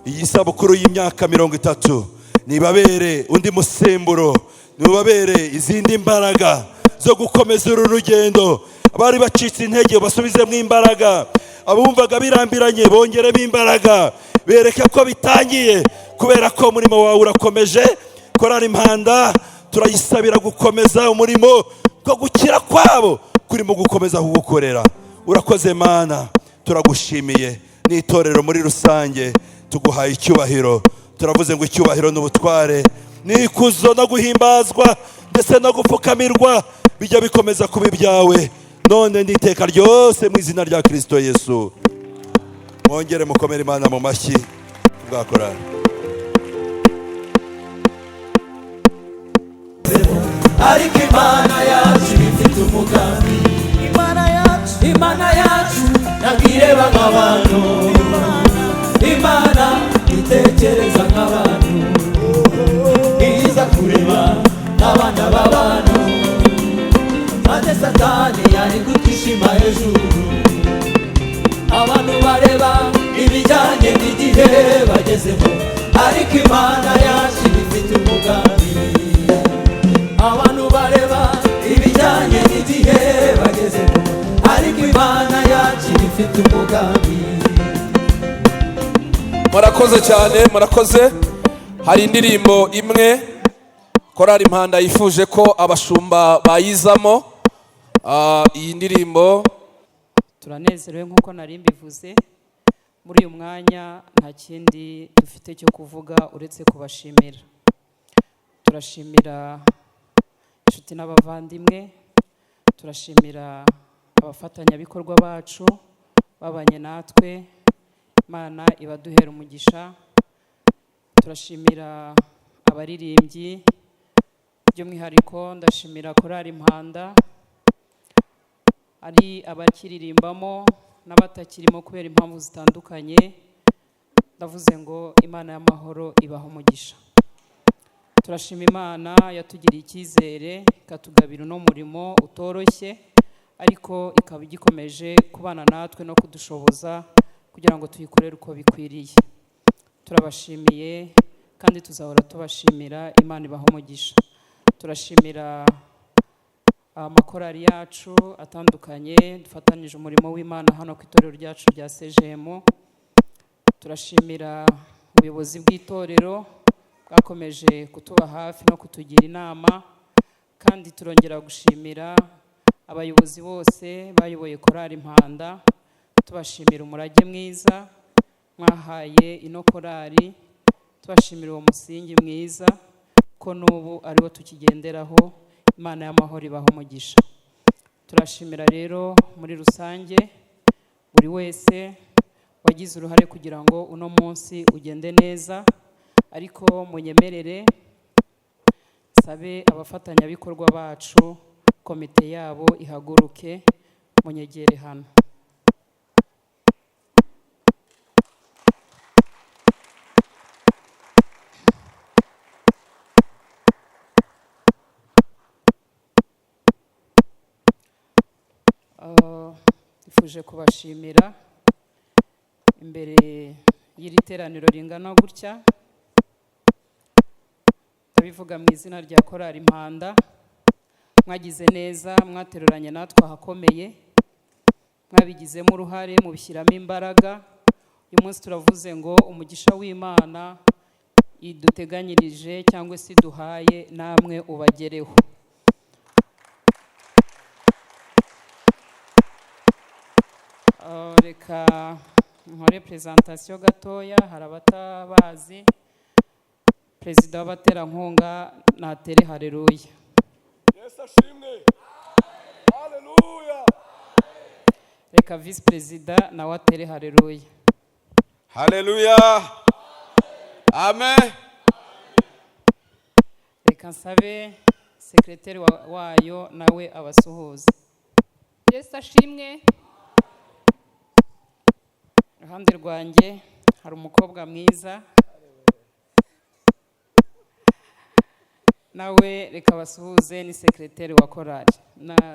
Iyi sabukuru y'imyaka 30 nibabere undi musemburo, nibabere izindi mbaraga zo gukomeza uru rugendo. Abari bacitse intege basubizemo imbaraga, abumvaga birambiranye bongeremo imbaraga, bereke ko bitangiye, kubera ko umurimo wawe urakomeje. Korali Impanda turayisabira gukomeza umurimo, ko gukira kwabo kurimo gukomeza kugukorera. Urakoze Mana, turagushimiye. N'itorero muri rusange tuguhaye icyubahiro. Turavuze ngo icyubahiro n'ubutware n'ikuzo no guhimbazwa ndetse no gupfukamirwa bijya bikomeza kuba ibyawe none n'iteka ryose, mu izina rya Kristo Yesu. Mwongere mukomere Imana mu mashyi bwa korali. Ariko Imana yacu ifite umugambi, Imana yacu ntabwireba nk'abantu, Imana itekereza nk'abantu, iza kureba n'abana b'abantu, maze Satani yari gutishima hejuru. Abantu bareba ibijyanye n'igihe bagezemo, ariko Imana yacu ifite umugambi. Abantu bareba ibijyanye n'igihe bagezemo, ariko Imana yacu ifite umugambi. Murakoze cyane, murakoze. Hari indirimbo imwe Korali Impanda yifuje ko abashumba bayizamo. Iyi ndirimbo turanezerewe nk'uko nari mbivuze. Muri uyu mwanya nta kindi dufite cyo kuvuga uretse kubashimira. Turashimira inshuti n'abavandimwe, turashimira abafatanyabikorwa bacu babanye natwe, Imana ibaduhera umugisha. Turashimira abaririmbyi, by'umwihariko ndashimira Korali Impanda ari abakiririmbamo n'abatakirimo kubera impamvu zitandukanye, ndavuze ngo Imana y'amahoro ibaho umugisha. Turashima Imana yatugiriye icyizere ikatugabira uno murimo utoroshye, ariko ikaba igikomeje kubana natwe no kudushoboza kugira ngo tuyikorere uko bikwiriye. Turabashimiye kandi tuzahora tubashimira. Imana ibaho umugisha. Turashimira amakorali yacu atandukanye dufatanyije umurimo w'Imana hano ku itorero ryacu rya CGM. Turashimira ubuyobozi bw'itorero bwakomeje kutuba hafi no kutugira inama, kandi turongera gushimira abayobozi bose bayoboye korali Impanda, tubashimira umurage mwiza mwahaye ino korali, tubashimira uwo musingi mwiza ko n'ubu ariwo tukigenderaho. Imana y'amahoro ibaho umugisha. Turashimira rero muri rusange buri wese wagize uruhare kugira ngo uno munsi ugende neza, ariko munyemerere sabe abafatanyabikorwa bacu, komite yabo ihaguruke, munyegere hano. Nifuje kubashimira imbere y'iri teraniro ringana gutya, ndabivuga mu izina rya korali Impanda. Mwagize neza, mwateruranye natwe ahakomeye, mwabigizemo uruhare, mubishyiramo imbaraga. Uyu munsi turavuze ngo umugisha w'Imana iduteganyirije cyangwa se iduhaye namwe ubagereho. Reka nkore presentation gatoya, hari abatabazi. Perezida w'abaterankunga natere haleluya. Yesu ashimwe. Haleluya. Reka vice perezida nawe atere haleluya. Haleluya. Amen. Reka nsabe sekreteri wayo nawe abasuhuze. Yesu ashimwe. Iruhande rwanjye hari umukobwa mwiza, nawe reka basuhuze, ni sekreteri wa korali,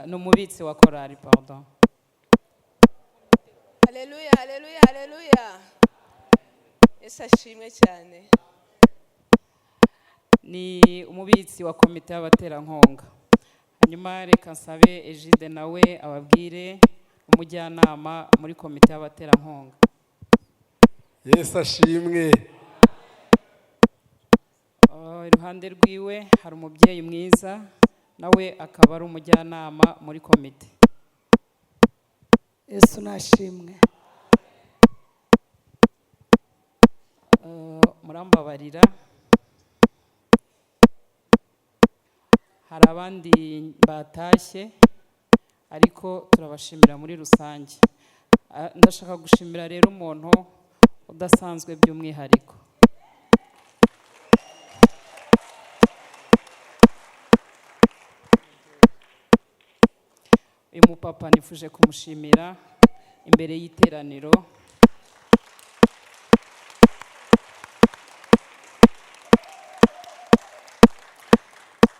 n'umubitsi wa korali, pardon. Haleluya, haleluya, haleluya. Yesu ashimwe cyane. Ni umubitsi wa komite y'abaterankunga. Hanyuma reka nsabe Egide nawe ababwire umujyanama muri komite y'abaterankunga. Yesu ashimwe. Iruhande rwiwe hari umubyeyi mwiza, nawe akaba ari umujyanama muri komite. Yesu nashimwe. Murambabarira, hari abandi batashye ariko turabashimira muri rusange. Ndashaka gushimira rero umuntu udasanzwe by'umwihariko. Uyu mupapa nifuje kumushimira imbere y'iteraniro.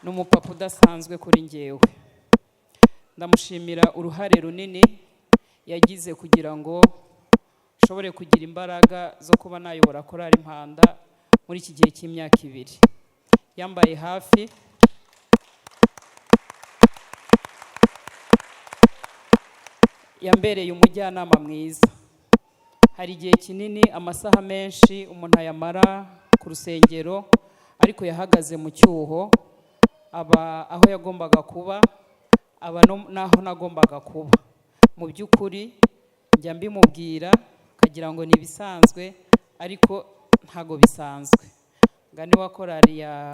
Ni umupapa udasanzwe kuri njyewe. Ndamushimira uruhare runini yagize kugira ngo nshobore kugira imbaraga zo kuba nayobora korali Impanda muri iki gihe cy'imyaka 2. Yambaye hafi, yambereye umujyanama mwiza. Hari igihe kinini, amasaha menshi umuntu ayamara ku rusengero, ariko yahagaze mu cyuho, aba aho yagombaga kuba, aba naho nagombaga kuba. Mu by'ukuri njya mbimubwira kagira ngo ni bisanzwe, ariko ntago bisanzwe. Ngani wa korali ya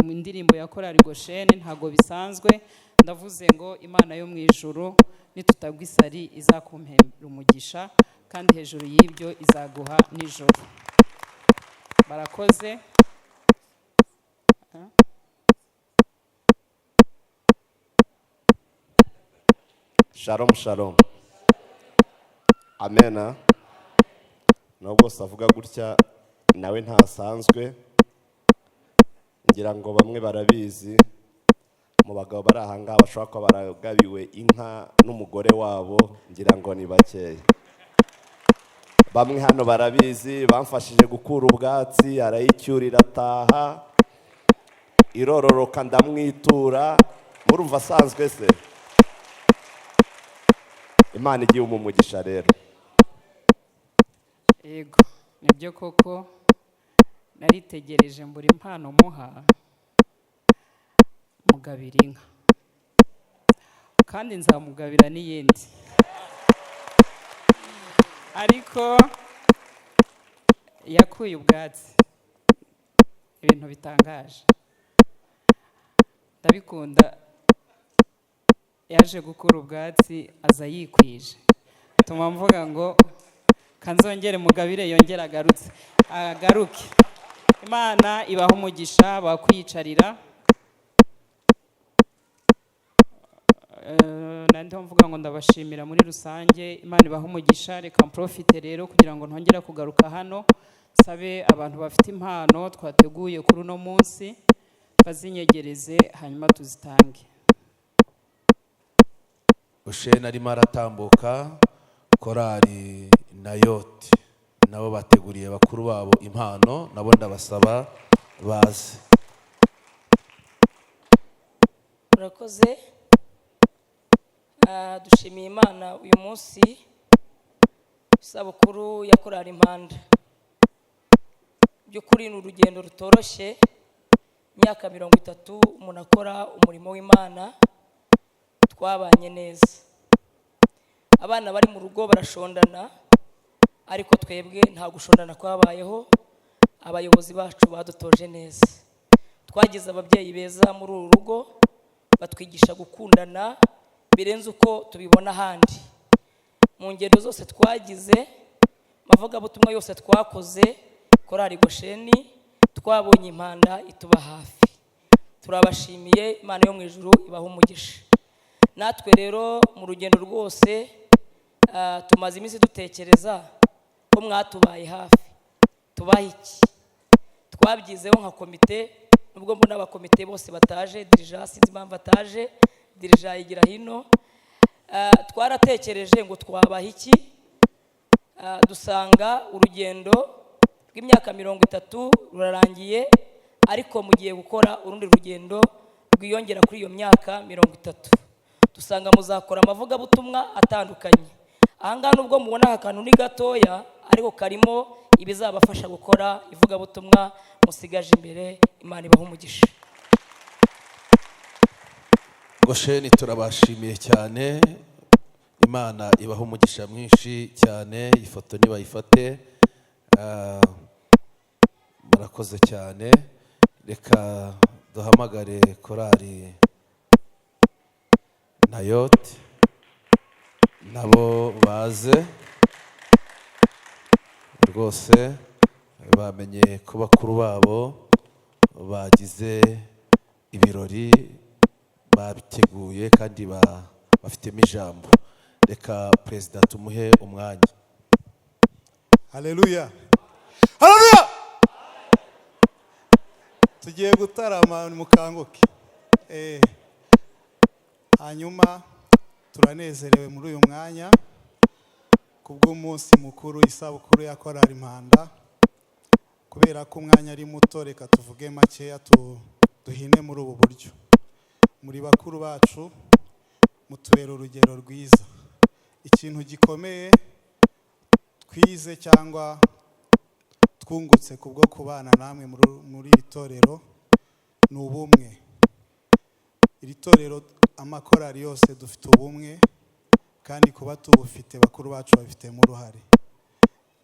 indirimbo ya korali Goshene ntago bisanzwe. Ndavuze ngo Imana yo mu ijuru nitutagwa isari izakumpera umugisha, kandi hejuru y'ibyo izaguha nijoro. Barakoze. Shalom shalom. Amen. Nubwo savuga gutya nawe ntasanzwe, ngira ngo bamwe barabizi, mu bagabo bari aha ngaha bashobora kuba baragabiwe inka n'umugore wabo, ngira ngo ni bakeya. Bamwe hano barabizi, bamfashije gukura ubwatsi, arayicyurira ataha, irororoka ndamwitura, murumva asanzwe se? Imana igiye umugisha rero. Yego, nibyo koko naritegereje mbura impano muha mugabira inka, kandi nzamugabira n'iyindi, ariko yakuye ubwatsi, ibintu bitangaje, ndabikunda. Yaje gukura ubwatsi aza yikwije, tuma mvuga ngo kanzongere mugabire yongera agaruke. Imana ibaha umugisha, bakwiyicarira. Nandi mvuga ngo ndabashimira muri rusange, Imana ibaha umugisha. Reka mprofite rero kugira ngo ntongera kugaruka hano, sabe abantu bafite impano twateguye kuri uno munsi bazinyegereze, hanyuma tuzitange. Gosheni arimo aratambuka, korali Nayoti nabo bateguriye bakuru babo impano, nabo ndabasaba baze. Murakoze. Dushimiye Imana uyu munsi isabukuru ya korali Impanda. By'ukuri ni urugendo rutoroshye, imyaka 30 umuntu akora umurimo w'Imana, twabanye neza. Abana bari mu rugo barashondana, ariko twebwe nta gushondana kwabayeho. Abayobozi bacu badutoje neza, twagize ababyeyi beza muri uru rugo, batwigisha gukundana birenze uko tubibona ahandi. Mu ngendo zose twagize, amavugabutumwa yose twakoze, korali Gosheni twabonye Impanda ituba hafi. Turabashimiye, Imana yo mu ijuru ibaha umugisha. Natwe rero mu rugendo rwose tumaze iminsi dutekereza ko mwatubaye hafi, tubaha iki? Twabyizeho nka komite, nubwo mbona abakomite bose bataje, dirija sinzi impamvu ataje, dirija yigira hino. Twaratekereje ngo twabaha iki, dusanga urugendo rw'imyaka 30 rurarangiye, ariko mugiye gukora urundi rugendo rwiyongera kuri iyo myaka 30. Dusanga muzakora amavugabutumwa atandukanye. Ahangaha nubwo mubona akantu ni gatoya, ariko karimo ibizabafasha gukora ivugabutumwa musigaje imbere. Imana ibaha umugisha. Gosheni turabashimiye cyane, Imana ibaha umugisha mwinshi cyane. Ifoto nibayifate, murakoze cyane. Reka duhamagare korali Nayoti nabo baze. Rwose bamenye ko bakuru babo bagize ibirori, babiteguye kandi bafitemo ijambo. Reka perezida tumuhe umwanya. Haleluya, haleluya. Tugiye gutarama mukanguke. Hanyuma turanezerewe muri uyu mwanya kubw'umunsi mukuru, isabukuru ya korali Impanda. Kubera ko umwanya ari muto, reka tuvuge makeya, duhine muri ubu buryo. Muri bakuru bacu mutubera urugero rwiza. Ikintu gikomeye twize cyangwa twungutse kubwo kubana namwe muri iri torero ni ubumwe. Iri torero, amakorali yose dufite ubumwe, kandi kuba tubufite bakuru bacu babifitemo uruhare.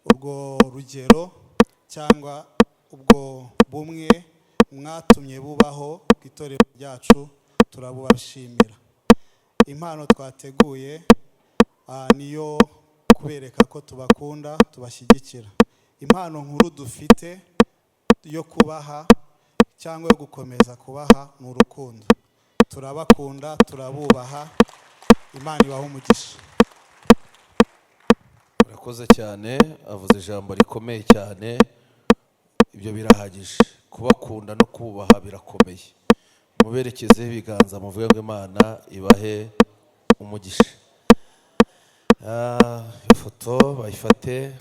Urwo rugero cyangwa ubwo bumwe mwatumye bubaho ku itorero ryacu, turabubashimira. Impano twateguye niyo kubereka ko tubakunda, tubashyigikira. Impano nkuru dufite yo kubaha cyangwa yo gukomeza kubaha ni urukundo. Turabakunda, turabubaha, imana ibahe umugisha. urakoze cyane, avuze ijambo rikomeye cyane. Ibyo birahagije, kubakunda no kubaha birakomeye. Muberekezeho ibiganza muvuge ngo Imana ibahe umugisha. Ifoto bayifate.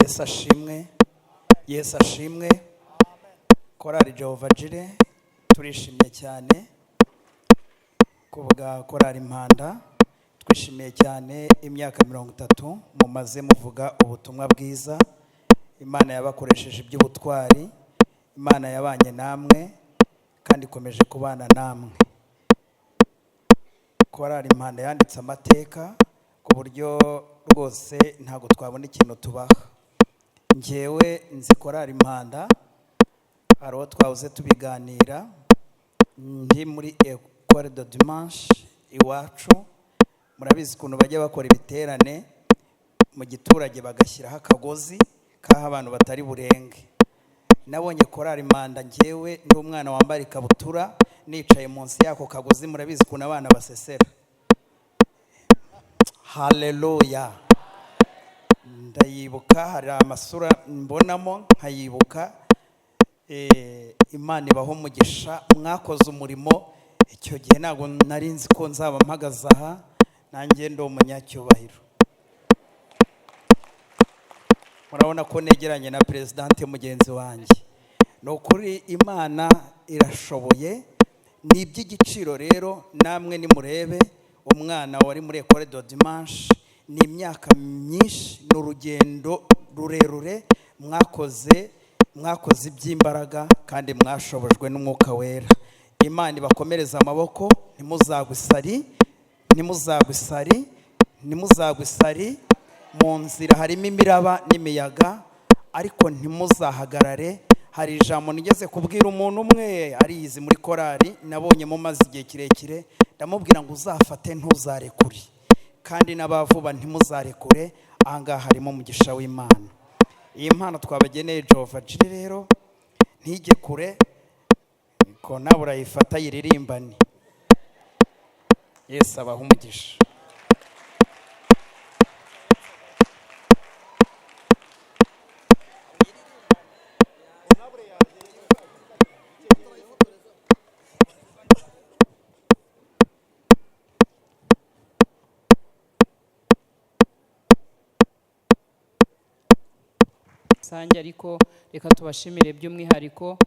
Yesu ashimwe, Yesu ashimwe. Korali Jehova Jire turishimye cyane kuvuga Korali Impanda. Twishimiye cyane imyaka 30 mumaze muvuga ubutumwa bwiza. Imana yabakoresheje iby'ubutwari, Imana yabanye namwe kandi ikomeje kubana namwe. Korali Impanda yanditse amateka ku buryo rwose ntago twabona ikintu tubaha. Njyewe nzi Korali Impanda, hari uwo twawuze tubiganira, ndi muri Ecole de Dimanche iwacu. Murabizi ukuntu bajya bakora ibiterane mu giturage bagashyiraho akagozi kaho abantu batari burenge. Nabonye Korali Impanda njyewe ndi umwana wambara ikabutura nicaye munsi yako kagozi. Murabizi ukuntu abana basesera. Haleluya. Ndayibuka, hari amasura mbonamo nkayibuka. Imana ibaho umugisha, mwakoze umurimo. Icyo gihe ntabwo nari nzi ko nzaba mpagaze aha, nanjye ndi umunyacyubahiro. Murabona ko negeranye na presidente mugenzi wanjye. Ni ukuri Imana irashoboye, ni iby'igiciro rero. Namwe nimurebe umwana wari muri Ecole de Dimanche, ni imyaka myinshi, n'urugendo rurerure mwakoze iby'imbaraga kandi mwashobojwe n'Umwuka Wera. Imana ibakomereza amaboko, ntimuzagwisari. Mu nzira harimo imiraba n'imiyaga, ariko ntimuzahagarare. Hari ijambo nigeze kubwira umuntu umwe ariyizi muri korali, nabonye mu mazi igihe kirekire, ndamubwira ngo uzafate ntuzarekure, kandi n'abavuba ntimuzarekure. Ahangaha harimo umugisha w'Imana. Iyi mpano twabageneye Jehova Jire rero ntijye kure, ko nawe urayifata yiririmbane. Yesu abaha umugisha. rusange, ariko reka tubashimire by'umwihariko.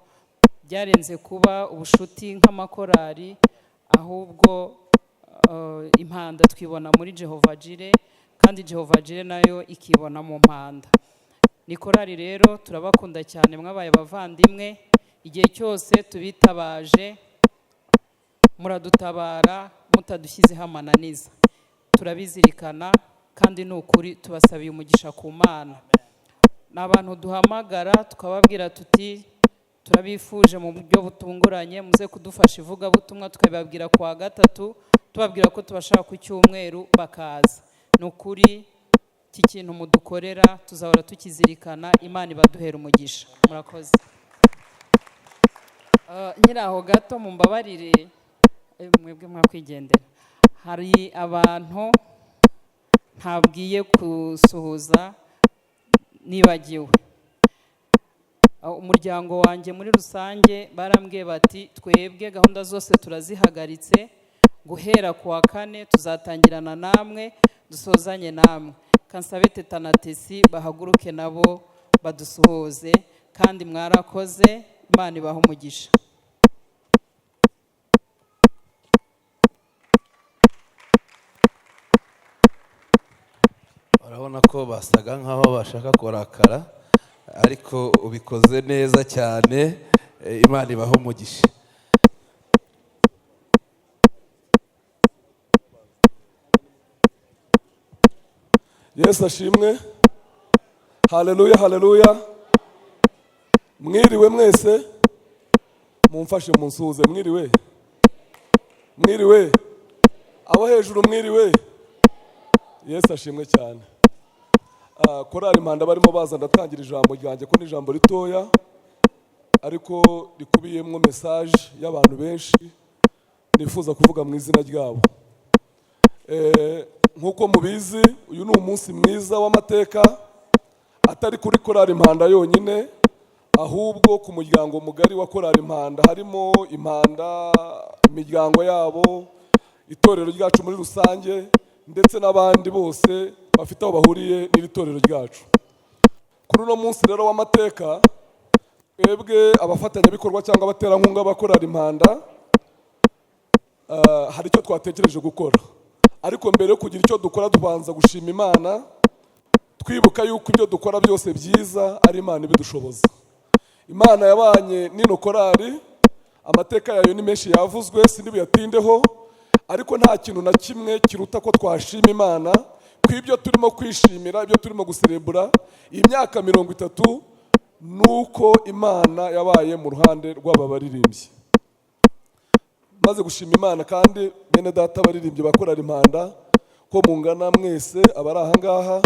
Byarenze kuba ubushuti nk'amakorari, ahubwo Impanda twibona muri Jehova Jire, kandi Jehova Jire nayo ikibona mu Mpanda. Ni korari rero turabakunda cyane, mwabaye abavandimwe. Igihe cyose tubitabaje muradutabara, mutadushyizeho amananiza. Turabizirikana kandi ni ukuri tubasabiye umugisha ku Mana. N'abantu duhamagara tukababwira tuti turabifuje mu buryo butunguranye muze kudufasha ivugabutumwa, tukabibabwira kwa gatatu, tubabwira ko tubashaka ku cyumweru bakaza. Ni ukuri iki kintu mudukorera tuzahora tukizirikana. Imana ibaduhera umugisha. Murakoze. Nyiraho gato mumbabarire, mwebwe mwakwigendera. Hari abantu ntabwiye gusuhuza nibagiwe. Umuryango wanjye muri rusange barambwiye bati twebwe gahunda zose turazihagaritse, guhera kuwa 4 tuzatangirana namwe dusozanye namwe. Kansabe Teta na Tesi bahaguruke nabo badusuhuze, kandi mwarakoze. Imana ibaha umugisha. Urabona ko basaga nkaho bashaka kurakara, ariko ubikoze neza cyane. Imana ibaha umugisha. Yesu ashimwe. Haleluya, haleluya. Mwiriwe mwese. Mumfashe munsuhuze. Mwiriwe. Mwiriwe. Abo hejuru mwiriwe. Yesu ashimwe cyane. Korali Impanda barimo baza ndatangira ijambo ryanjye ko ni ijambo ritoya ariko rikubiyemo message y'abantu benshi nifuza kuvuga mu izina ryabo. Nkuko mubizi uyu ni umunsi mwiza w'amateka atari kuri Korali Impanda yonyine ahubwo ku muryango mugari wa Korali Impanda harimo Impanda, imiryango yabo, itorero ryacu muri rusange ndetse n'abandi bose bafite aho bahuriye n'iri torero ryacu. Kuri uno munsi rero w'amateka twebwe abafatanyabikorwa cyangwa abaterankunga ba Korali Impanda hari icyo twatekereje gukora, ariko mbere yo kugira icyo dukora tubanza gushima Imana twibuka yuko ibyo dukora byose byiza ari Imana ibidushoboza. Imana yabanye n'ino korali, amateka yayo ni menshi yavuzwe sindi buyatindeho, ariko nta kintu na kimwe kiruta ko twashima Imana kw'ibyo turimo kwishimira, ibyo turimo guserebura iyi myaka 30 nuko Imana yabaye mu ruhande rw'aba baririmbyi. Maze gushima Imana kandi bene data baririmbyi ba Korali Impanda ko mungana mwese abari aha ngaha,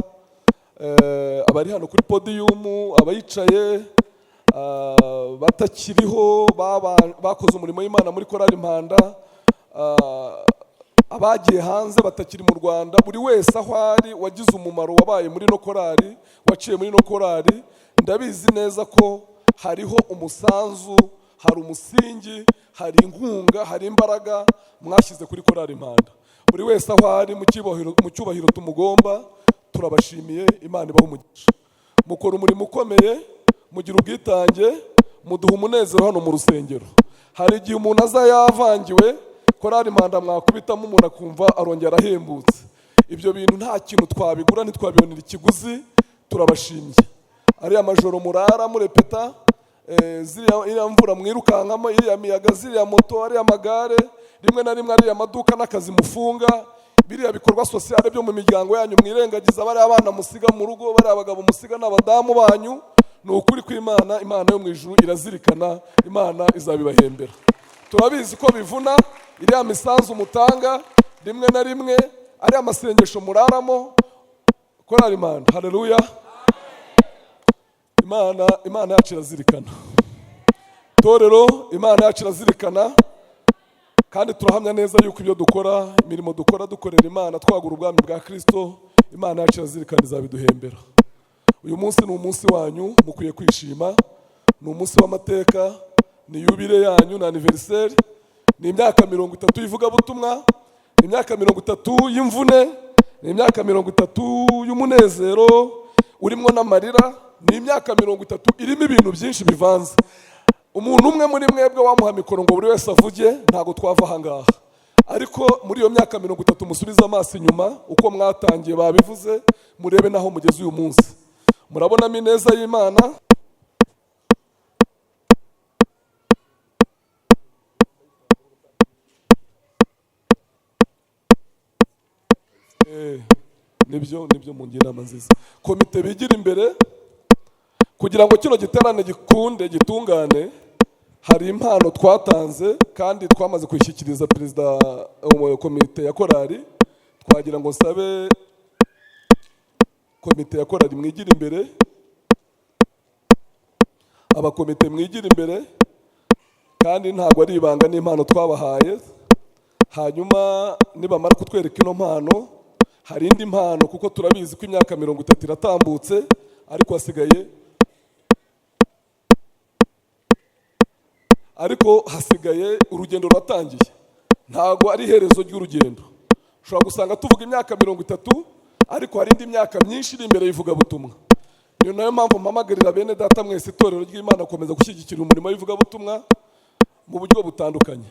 abari hano kuri podium, abayicaye, batakiriho bakoze umurimo w'Imana muri Korali Impanda, abagiye hanze batakiri mu Rwanda, buri wese aho ari wagize umumaro wabaye muri no korali, waciye muri no korali, ndabizi neza ko hariho umusanzu, hari umusingi, hari inkunga, hari imbaraga mwashyize kuri Korali Impanda. Buri wese aho ari mu cyubahiro tumugomba, turabashimiye. Imana ibahe umugisha. Mukora umurimo ukomeye, mugira ubwitange, muduha umunezero hano mu rusengero. Hari igihe umuntu aza yavangiwe, Korali Impanda mwakubitamo umuntu akumva arongera ahembutse. Ibyo bintu nta kintu twabigura, ntitwabibonera ikiguzi. Turabashimiye. Ariya majoro murara murepeta, iriya mvura mwirukankamo, iriya miyaga, ziriya moto, ariya magare, rimwe na rimwe ariya maduka n'akazi mufunga, biriya bikorwa sosiyale byo mu miryango yanyu mwirengagiza, bari abana musiga mu rugo, bari abagabo musiga n'abadamu banyu, ni ukuri kw'Imana, Imana yo mu ijuru irazirikana, Imana izabibahembera. Turabizi ko bivuna, iriya misanzu mutanga rimwe na rimwe, ariya masengesho muraramo, Korali Impanda. Haleluya. Imana yacu irazirikana. Torero, Imana yacu irazirikana, kandi turahamya neza yuko ibyo dukora, imirimo dukora dukorera Imana, twagura ubwami bwa Kristo, Imana yacu irazirikana izabiduhembera. Uyu munsi ni umunsi wanyu, mukwiye kwishima, ni umunsi w'amateka, ni yubile yanyu, na anniversaire, ni imyaka 30 y'ivugabutumwa, ni imyaka 30 y'imvune, ni imyaka 30 y'umunezero urimo n'amarira, ni imyaka 30 irimo ibintu byinshi bivanze. Umuntu umwe muri mwebwe wamuha mikoro ngo buri wese avuge, ntago twava aha ngaha, ariko muri iyo myaka 30 musubiza amaso inyuma uko mwatangiye babivuze, murebe naho mugeze uyu munsi, murabonamo ineza y'Imana. Nibyo mu inama nziza. Komite bigira imbere kugira ngo kino giterane gikunde gitungane, hari impano twatanze kandi twamaze kwishyikiriza perezida wa komite ya korali. Twagira ngo nsabe komite ya korali mwigira imbere, abakomite mwigira imbere, kandi ntabwo ari ibanga n'impano twabahaye. Hanyuma nibamara kutwereka ino mpano, hari indi mpano, kuko turabizi ko imyaka 30 iratambutse, ariko hasigaye urugendo ruratangiye, ntabwo ari iherezo ry'urugendo. Ushobora gusanga tuvuga imyaka 30, ariko hari indi myaka myinshi iri imbere y'ivugabutumwa. Niyo nayo mpamvu mpamagarira bene data mwese itorero ry'Imana gukomeza gushyigikira umurimo w'ivugabutumwa mu buryo butandukanye.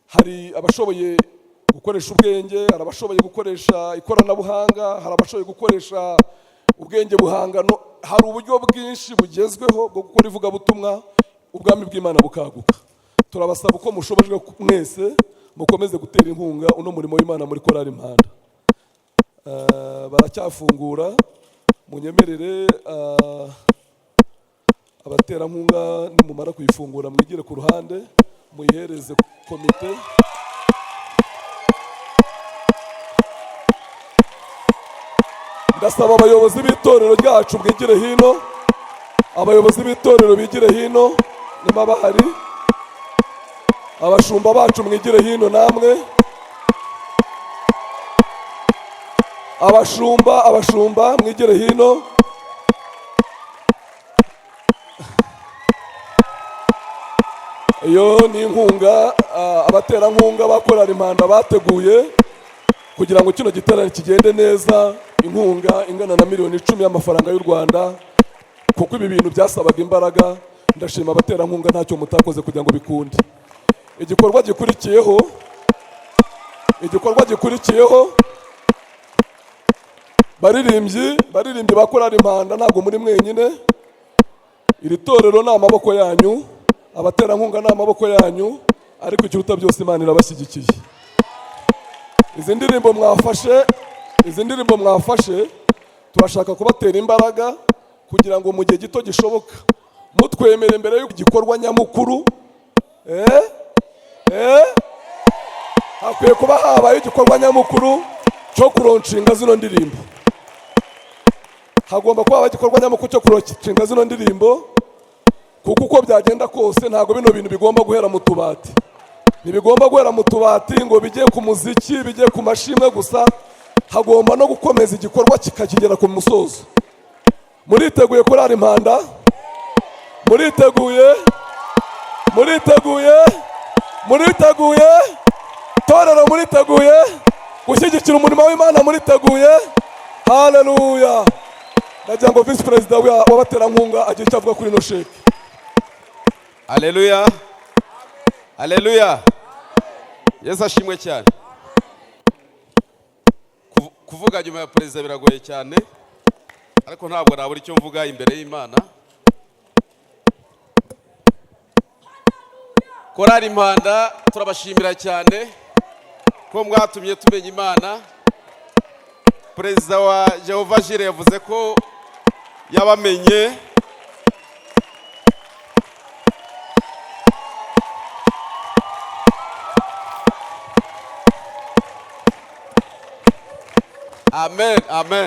Hari abashoboye gukoresha ubwenge, hari abashoboye gukoresha ikoranabuhanga, hari abashoboye gukoresha ubwenge buhangano, hari uburyo bwinshi bugezweho bwo gukora ivugabutumwa, ubwami bw'Imana bukaguka. Turabasaba uko mushobojwe mwese mukomeze gutera inkunga uno murimo w'Imana muri Korali Impanda. baracyafungura. Munyemerere abaterankunga nimumara kuyifungura mwigire ku ruhande muyihereze komite. Ndasaba abayobozi b'itorero ryacu mwigire hino, abayobozi b'itorero bigire hino niba bahari, abashumba bacu mwigire hino namwe, abashumba mwigire hino. Iyo ni inkunga abaterankunga ba Korali Impanda bateguye kugira ngo kino giterane kigende neza, inkunga ingana na miliyoni 10 y'amafaranga y'u Rwanda, kuko ibi bintu byasabaga imbaraga. Ndashima abaterankunga ntacyo mutakoze kugira ngo bikunde. Igikorwa gikurikiyeho baririmbyi ba Korali Impanda, ntabwo muri mwenyine. Iri torero ni amaboko yanyu, abaterankunga ni amaboko yanyu, ariko ikiruta byose Imana irabashyigikiye. Izi ndirimbo mwafashe turashaka kubatera imbaraga kugira ngo mu gihe gito gishoboka mutwemere imbere y'igikorwa nyamukuru. Hakwiye kuba habaye igikorwa nyamukuru cyo kuronshinga zino ndirimbo. Hagomba kuba habaye igikorwa nyamukuru cyo kuronshinga zino ndirimbo, kuko uko byagenda kose ntabwo bino bintu bigomba guhera mu tubati. Ntibigomba guhera mu tubati ngo bijye ku muziki, bijye ku mashimwe gusa. Hagomba no gukomeza igikorwa kikakigera ku musozo. Muriteguye Korali Impanda? Muriteguye? Torero muriteguye gushyigikira umurimo w'Imana? Muriteguye? Haleluya! Nagira ngo Vice President w'abaterankunga agire icyo avuga kuri ino sheke. Haleluya, haleluya. Yesu ashimwe cyane. Kuvuga nyuma ya perezida biragoye cyane, ariko ntabwo nabura icyo mvuga imbere y'Imana. Korali Impanda turabashimira cyane ko mwatumye tumenya Imana. Perezida wa Jehova Jire yavuze ko yabamenye. Amen, amen.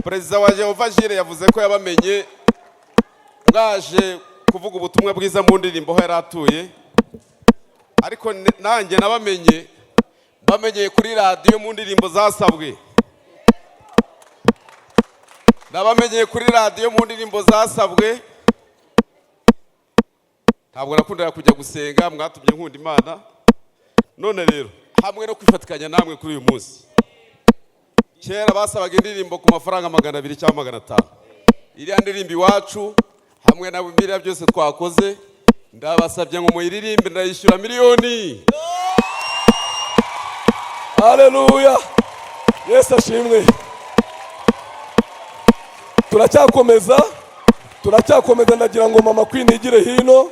Perezida wa Jehova Jire yavuze ko yabamenye mwaje kuvuga ubutumwa bwiza mu ndirimbo aho yari atuye, ariko nanjye bamenyeye kuri radiyo mu ndirimbo zasabwe. Nabamenyeye kuri radiyo mu ndirimbo zasabwe. Ntabwo nakundaga kujya gusenga, mwatumye nkunda Imana. None rero hamwe no kwifatikanya namwe kuri uyu munsi. Kera basabaga indirimbo ku mafaranga 200 cyangwa 500. Iriya ndirimbo iwacu hamwe na biriya byose twakoze, ndabasabye ngo muyiririmbe, ndayishyura miliyoni. Haleluya! Yesu ashimwe. Turacyakomeza. Ndagira ngo Mama Queen igire hino.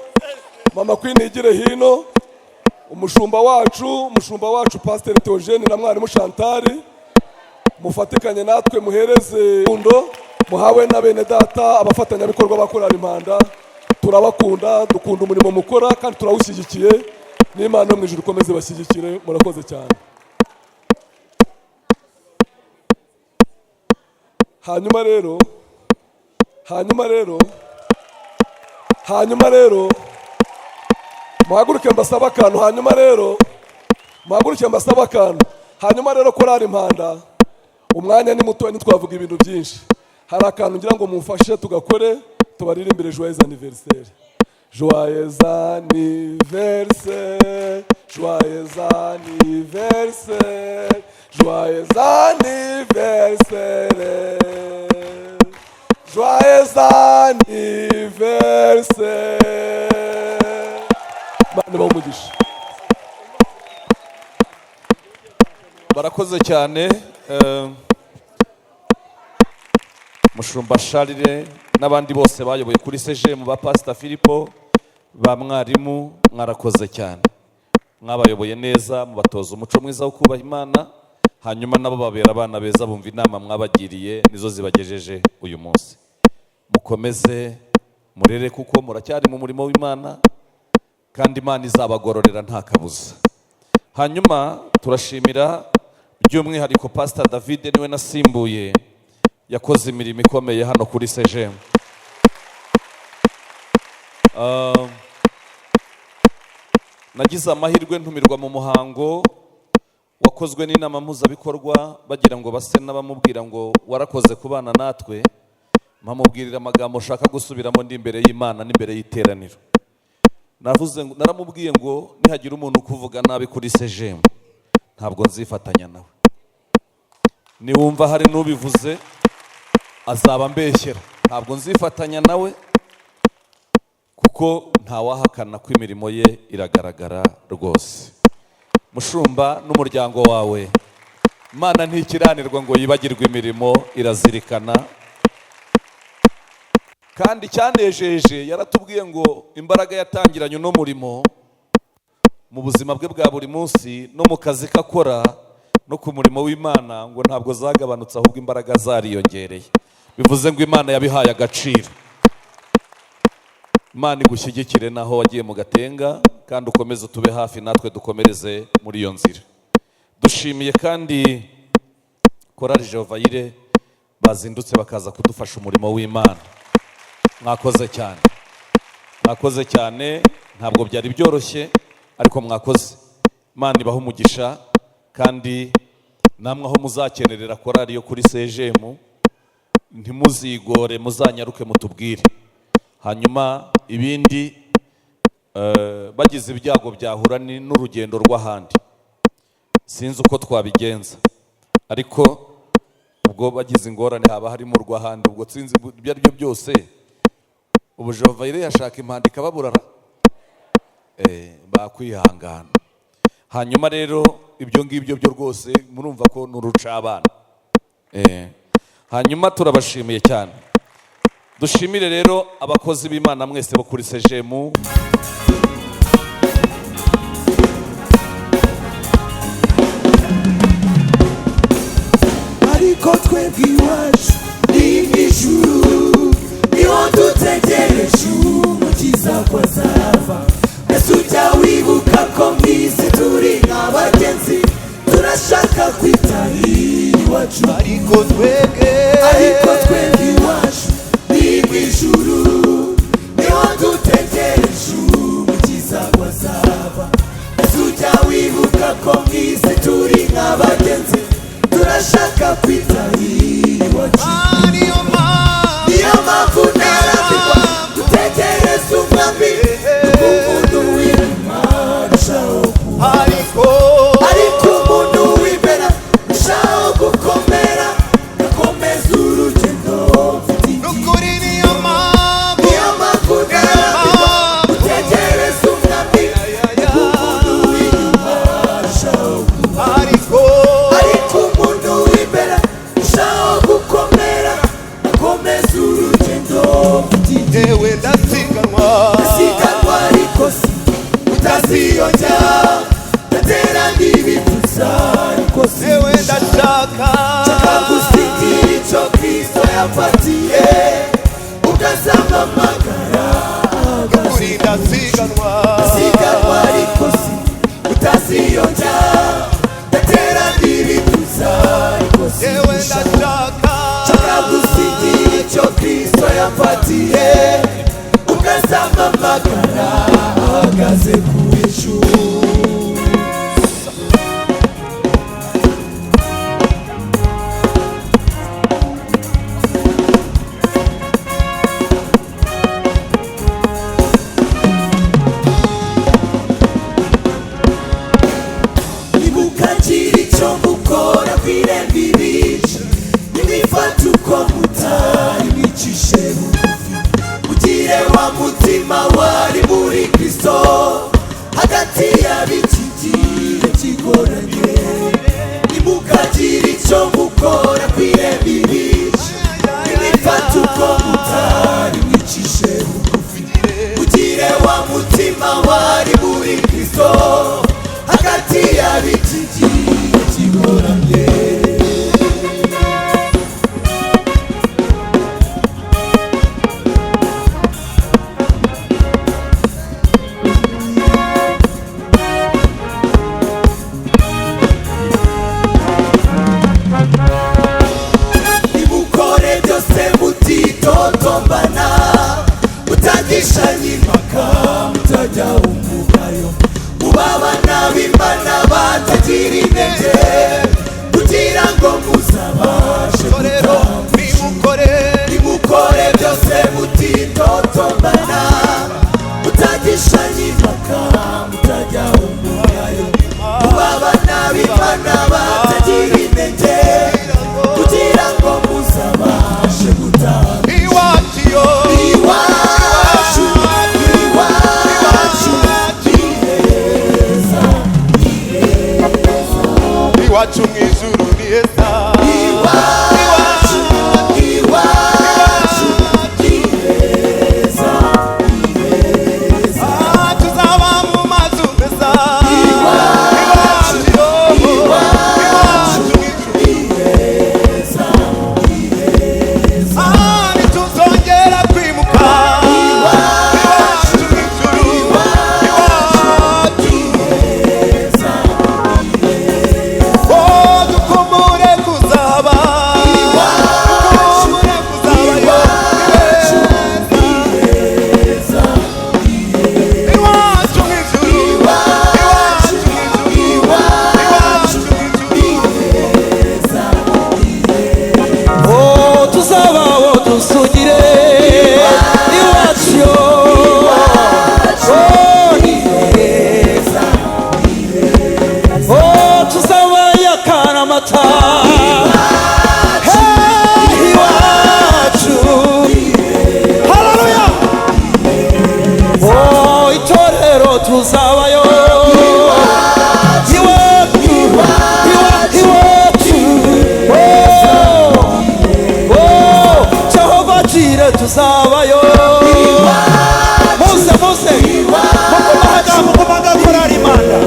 Umushumba wacu Pastor Theogene na mwarimu Chantal mufatikanye natwe, muhereze undo muhawe na bene data abafatanyabikorwa ba Korali Impanda. Turabakunda, dukunda umurimo mukora kandi turawushyigikiye. N'Imana yo mu ijuru ikomeze bashyigikire. Murakoze cyane. Hanyuma rero muhaguruke mbasaba akantu. Hanyuma rero Korali Impanda, umwanya ni muto ntitwavuga ibintu byinshi. Hari akantu ngira ngo mumfashe tugakore, tubaririmbire joyeux anniversaire. Joyeux anniversaire, joyeux anniversaire, joyeux anniversaire, joyeux anniversaire. Barakoze cyane. Mushumba Charles n'abandi bose bayoboye kuri CGM, ba Pastor Philipo, ba mwarimu, mwarakoze cyane. Mwabayoboye neza, mubatoza umuco mwiza wo kubaha Imana. hanyuma nabo babera abana beza, bumva inama mwabagiriye nizo zibagejeje uyu munsi. Mukomeze murere kuko muracyari mu murimo w'Imana kandi Imana izabagororera nta kabuza. Hanyuma turashimira by'umwihariko Pastor David, niwe nasimbuye, yakoze imirimo ikomeye hano kuri CGM. Nagize amahirwe ntumirwa mu muhango wakozwe n'inama mpuzabikorwa bagira ngo base n'abamubwira ngo warakoze kubana natwe, mpamubwirira amagambo ushaka gusubiramo ndi imbere y'Imana n'imbere y'iteraniro. Naramubwiye ngo nihagira umuntu kuvuga nabi kuri CGM ntabwo nzifatanya nawe, niwumva hari n'ubivuze azaba mbeshyera, ntabwo nzifatanya nawe kuko ntawahakana ko imirimo ye iragaragara rwose. Mushumba n'umuryango wawe, Imana ntikiranirwa ngo yibagirwe imirimo, irazirikana. Kandi cyanejeje yaratubwiye ngo imbaraga yatangiranye uno murimo mu buzima bwe bwa buri munsi no mu kazi kakora no ku murimo w'Imana ngo ntabwo zagabanutse, ahubwo imbaraga zariyongereye. Bivuze ngo Imana yabihaye agaciro. Imana igushyigikire naho wagiye mu gatenga, kandi ukomeze utube hafi natwe dukomereze muri iyo nzira. Dushimiye kandi Korali Jovayire bazindutse bakaza kudufasha umurimo w'Imana. Mwakoze cyane, mwakoze cyane, ntabwo byari byoroshye ariko mwakoze. Imana ibahe umugisha, kandi namwe aho muzakenerera korali yo kuri CGM ntimuzigore, muzanyaruke mutubwire. Hanyuma ibindi bagize ibyago byahura n'urugendo rw'ahandi, sinzi uko twabigenza, ariko ubwo bagize ingorane haba harimo urw'ahandi, ubwo sinzi ibyo ari byo byose. Ubu Jovayire yashaka impanda ikababurara, bakwihangana. Hanyuma rero ibyo ngibyo byo rwose murumva ko nuruca abana. Hanyuma turabashimiye cyane. Dushimire rero abakozi b'Imana mwese bo kuri CGM. Ariko twebwe iwacu ni mw'ijuru, niho dutegereje umukiza ko azava. Ese ujya wibuka ko mw'isi turi nk'abagenzi, turashaka kwitahira iwacu. Ariko twebwe iwacu ni mw'ijuru, niho dutegereje umukiza ko azava. Ese ujya wibuka ko mw'isi turi nk'abagenzi, turashaka kwitahira iwacu. Niyo mpamvu ntarambirwa gutegereza umwami, umuntu w'inyuma arushaho kuba, ariko umuntu w'imbere arushaho gukomera, gakomeza urugendo mfite igihe. Niyo mpamvu ntarambirwa gutegereza umwami, umuntu w'inyuma arushaho kuba, ariko umuntu w'imbere arushaho gukomera, gakomeza urugendo mfite igihe. Ndasiganwa ariko si utaziyonja, ndatera ndibifuza ariko sinshaka gusigira icyo Kristo yamfatiye, ukazampamagara ndasiganwa ariko si utaziyonja, ndatera ndibifuza ariko sinshaka gusigira icyo Kristo yamfatiye, ukazampamagara ahagaze ku ijuru. Nimukagire icyo mukora kw'irembo ibice, nimwifate uko mutari mwicishe bugufi, mugire wa mutima wari muri Kristo, hagati y'ab'iki gihe kigoranye. Nimukagire icyo mukora kw'irembo ibice, nimwifate uko mutari mwicishe bugufi, mugire wa mutima wari muri Kristo, hagati y'ab'iki gihe kigoranye. dusugire iwacu ni heza tuzabayo akaramata iwacu haleluya itorero tuzabayo tuzabayo muze mukumaga korari Imana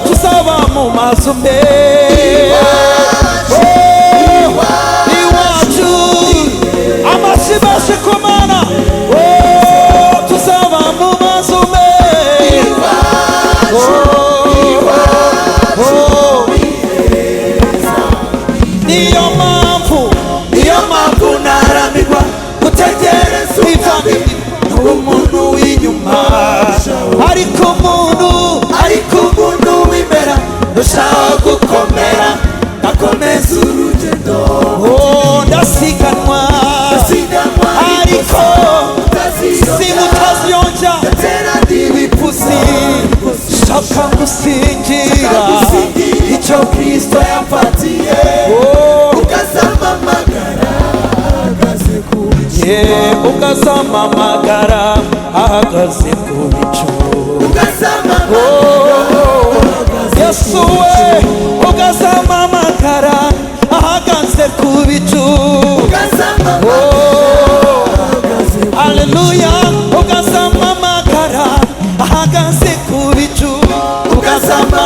tuzaba mu mazu iwacu amashyi ku Mana tuzaba mu mazu niyo mpamvu narambirwa gutegereza umuntu w'inyuma ariko umuntu w'imbere ndashaka gukomera ndakomeza urugendo ndasiganwa ariko simutaziyonja ibipfusi shaka gusingira icyo Kristo yamfatiye ukazamamagara ukazamamagara ahagaze ku bicu Yesu we ukazamamagara ahagaze ku bicu Haleluya ukazamamagara ahagaze ku bicu ukazamamagara